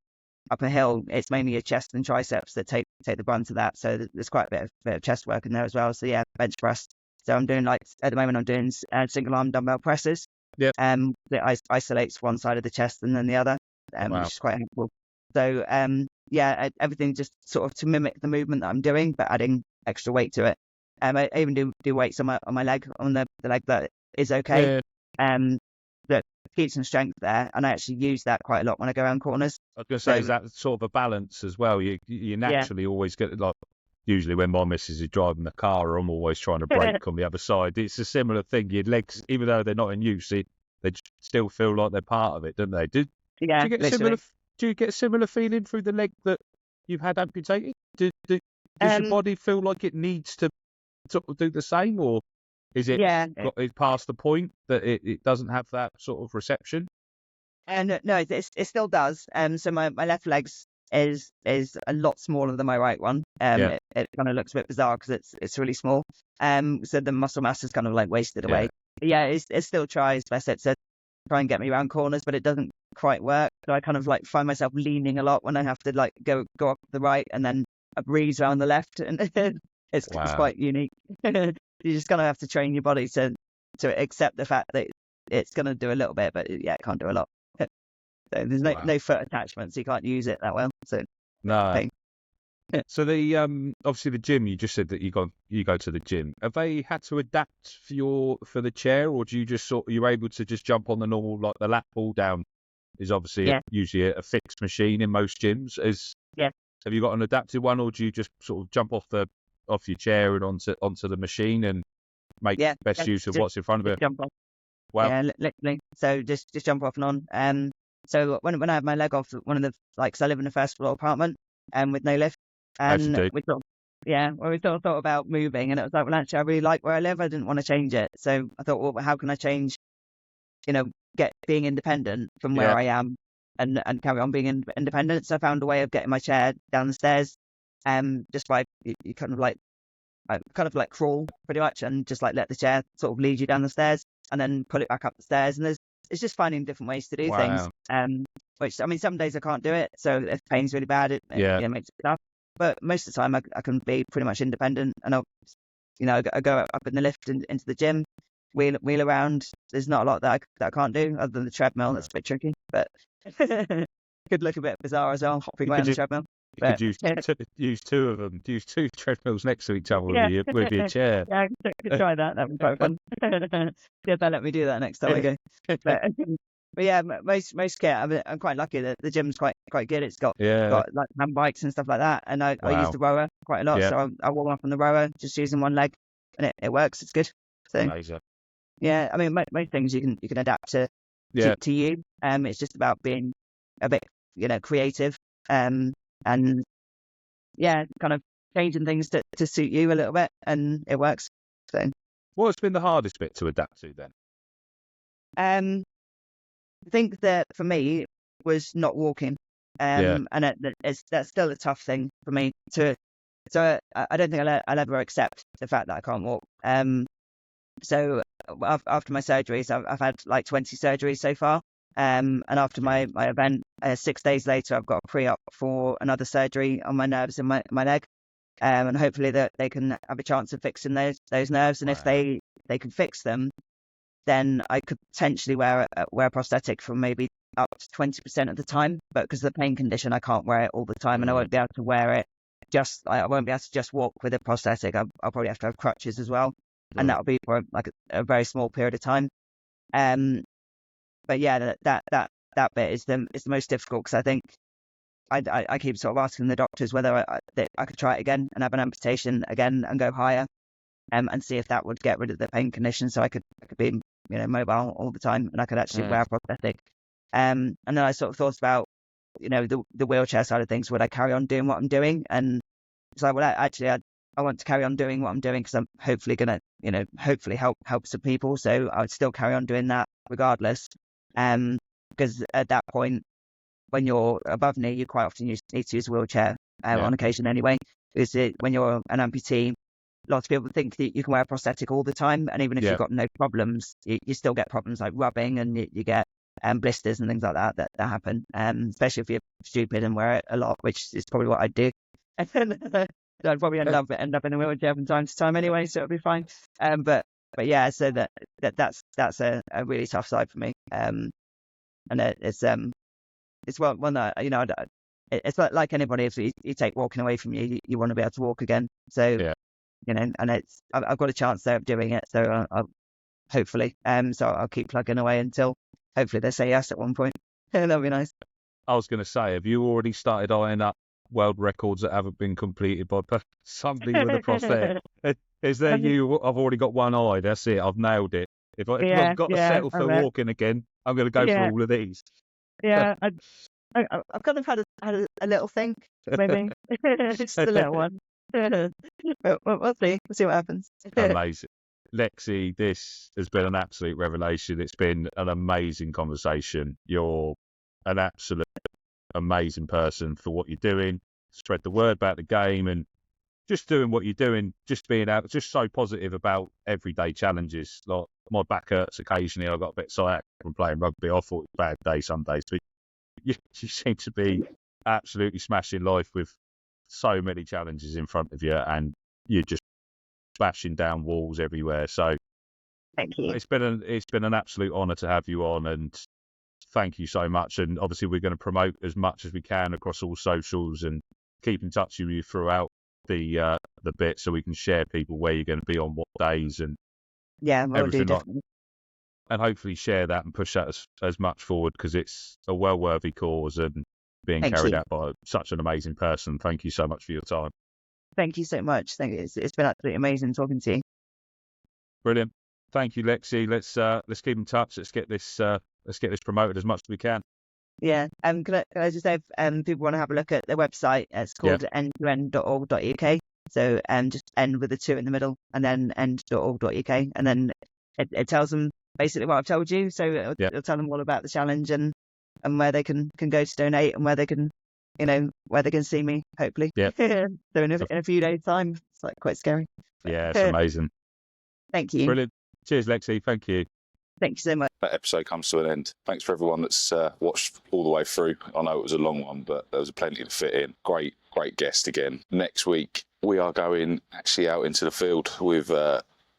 up a hill. It's mainly your chest and triceps that take the brunt of that. So there's quite a bit of chest work in there as well. So bench press. So I'm doing at the moment I'm doing single arm dumbbell presses. That isolates one side of the chest and then the other, which is quite helpful. So everything just sort of to mimic the movement that I'm doing, but adding extra weight to it. I even do weights on my leg, on the leg that is okay. That keeps some strength there, and I actually use that quite a lot when I go around corners.
I was going to say, is that sort of a balance as well? You naturally always get, like, usually when my missus is driving the car, I'm always trying to brake on the other side. It's a similar thing. Your legs, even though they're not in use, they still feel like they're part of it, don't they? Do you get a similar feeling through the leg that you've had amputated? Does your body feel like it needs to sort of do the same, or is it past the point that it doesn't have that sort of reception?
And no, it still does. So my left leg's is a lot smaller than my right one. It kind of looks a bit bizarre because it's really small. So the muscle mass is kind of like wasted away. But it still tries best. So try and get me around corners, but it doesn't quite work. So I kind of like find myself leaning a lot when I have to like go up the right and then a breeze around the left, and it's quite unique. You just kind of have to train your body to accept the fact that it's going to do a little bit, but it can't do a lot. So there's no foot attachment, so you can't use it that well. So
no. So the obviously the gym, you just said that you go to the gym. Have they had to adapt for the chair, or do you just you're able to just jump on the normal, like the lat pull down is obviously usually a fixed machine in most gyms. Have you got an adapted one, or do you just sort of jump off your chair and onto the machine and make best use of what's in front of it?
Jump off.
Wow.
Yeah, literally. So just jump off and on. So when I have my leg off, one of the because I live in a first floor apartment with no lift, and we sort of thought about moving, and it was like, well, actually, I really like where I live. I didn't want to change it, so I thought, well, how can I change? Being independent from where I am, and carry on being independent. So I found a way of getting my chair down the stairs, just by you kind of like crawl pretty much, and just like let the chair sort of lead you down the stairs, and then pull it back up the stairs. And it's just finding different ways to do things. Which, I mean, some days I can't do it, so if the pain's really bad, it makes it tough. But most of the time I can be pretty much independent, and I go up in the lift into the gym, wheel around. There's not a lot that I can't do other than the treadmill. That's a bit tricky, but it could look a bit bizarre as well, hopping around the treadmill.
You could use two of them. Use two treadmills next to each other with your chair.
Yeah, I could try that. That would be quite fun. They'll let me do that next time I go. But yeah, most kit, I'm quite lucky that the gym's quite good. It's got like hand bikes and stuff like that, and I use the rower quite a lot. So I warm up on the rower just using one leg, and it works. It's good. So
amazing.
Yeah, I mean, most things you can adapt to you. It's just about being a bit creative, and kind of changing things to suit you a little bit, and it works. So
what's been the hardest bit to adapt to then?
I think that for me was not walking, and that's still a tough thing for me to. So I don't think I'll ever accept the fact that I can't walk. So after my surgeries, I've had like 20 surgeries so far. And after my event, 6 days later, I've got a pre-op for another surgery on my nerves in my leg, and hopefully that they can have a chance of fixing those nerves. And if they can fix them, then I could potentially wear a prosthetic for maybe up to 20% of the time. But because of the pain condition, I can't wear it all the time, and I won't be able to wear it. I won't be able to just walk with a prosthetic. I'll probably have to have crutches as well, and that'll be for like a very small period of time. But yeah, that bit is the most difficult, because I think I keep sort of asking the doctors whether I could try it again and have an amputation again and go higher, and see if that would get rid of the pain condition, so I could be mobile all the time, and I could actually wear a prosthetic. And then I sort of thought about the wheelchair side of things. Would I carry on doing what I'm doing? And it's like, well, actually, I want to carry on doing what I'm doing, because I'm hopefully gonna hopefully help some people. So I would still carry on doing that regardless. Because at that point, when you're above knee, you quite often need to use a wheelchair on occasion anyway. Because when you're an amputee, lots of people think that you can wear a prosthetic all the time, and even if you've got no problems, you still get problems like rubbing, and you get blisters and things like that happen. Especially if you're stupid and wear it a lot, which is probably what I'd do. So I'd probably end up in a wheelchair from time to time anyway, so it'll be fine. But yeah, so that's a really tough side for me. And it's one that it's like anybody. If you take walking away from you, you want to be able to walk again. So and I've got a chance there of doing it. So I'll hopefully so I'll keep plugging away until hopefully they say yes at one point. That'll be nice.
I was going to say, have you already started eyeing up world records that haven't been completed by somebody with a prosthetic? Is there I've already got one eye, that's it, I've nailed it. If I've got to settle for walking again, I'm going to go for all of these.
Yeah, I've kind of had a little think, maybe. Just a little one. But we'll see what happens.
Amazing. Lexi, this has been an absolute revelation. It's been an amazing conversation. You're an absolute amazing person for what you're doing. Spread the word about the game, and just doing what you're doing, just being out, just so positive about everyday challenges. Like my back hurts occasionally. I got a bit sciatic from playing rugby. I thought it was a bad day some days, but you seem to be absolutely smashing life with so many challenges in front of you, and you're just smashing down walls everywhere. So
Thank you.
it's been an absolute honour to have you on, and thank you so much. And obviously, we're going to promote as much as we can across all socials and keep in touch with you throughout the bit, so we can share people where you're going to be on what days and
Yeah, will do,
everything like,
definitely.
and hopefully share that and push that as much forward, because it's a well worthy cause and being
Thank
carried
you.
out by such an amazing person. Thank you so much for your time.
Thank you so much. Thank you. It's been absolutely amazing talking to you.
Brilliant. Thank you, Lexi. Let's keep in touch. Let's get this promoted as much as we can.
Yeah. Can I just say, if people want to have a look at their website, it's called end2end.org.uk. So just end with a 2 in the middle, and then end.org.uk, and then it tells them basically what I've told you. So it'll tell them all about the challenge and where they can go to donate, and where they can, where they can see me, hopefully.
Yeah.
So in a few days' time, it's like quite scary.
Yeah, it's amazing.
Thank you.
Brilliant. Cheers, Lexi. Thank you.
Thank you so much.
That episode comes to an end. Thanks for everyone that's watched all the way through. I know it was a long one, but there was plenty to fit in. Great guest again. Next week, we are going actually out into the field with...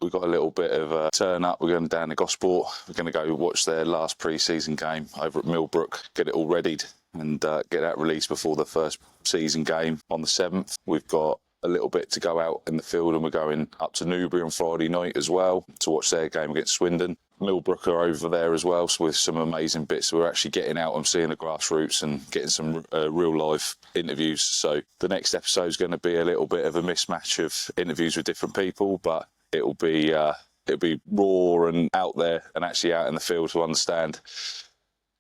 we've got a little bit of a turn up. We're going down to Gosport. We're going to go watch their last pre-season game over at Millbrook, get it all readied and get that released before the first season game on the 7th. We've got a little bit to go out in the field, and we're going up to Newbury on Friday night as well to watch their game against Swindon. Millbrook are over there as well, so with some amazing bits. We're actually getting out and seeing the grassroots and getting some real life interviews. So the next episode is going to be a little bit of a mismatch of interviews with different people, but it'll be raw and out there and actually out in the field to understand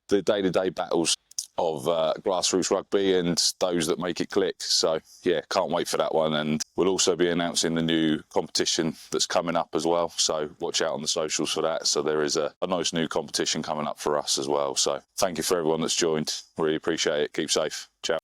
the day-to-day battles of grassroots rugby and those that make it click. So yeah, can't wait for that one. And we'll also be announcing the new competition that's coming up as well, so watch out on the socials for that. So there is a nice new competition coming up for us as well. So thank you for everyone that's joined, really appreciate it. Keep safe. Ciao.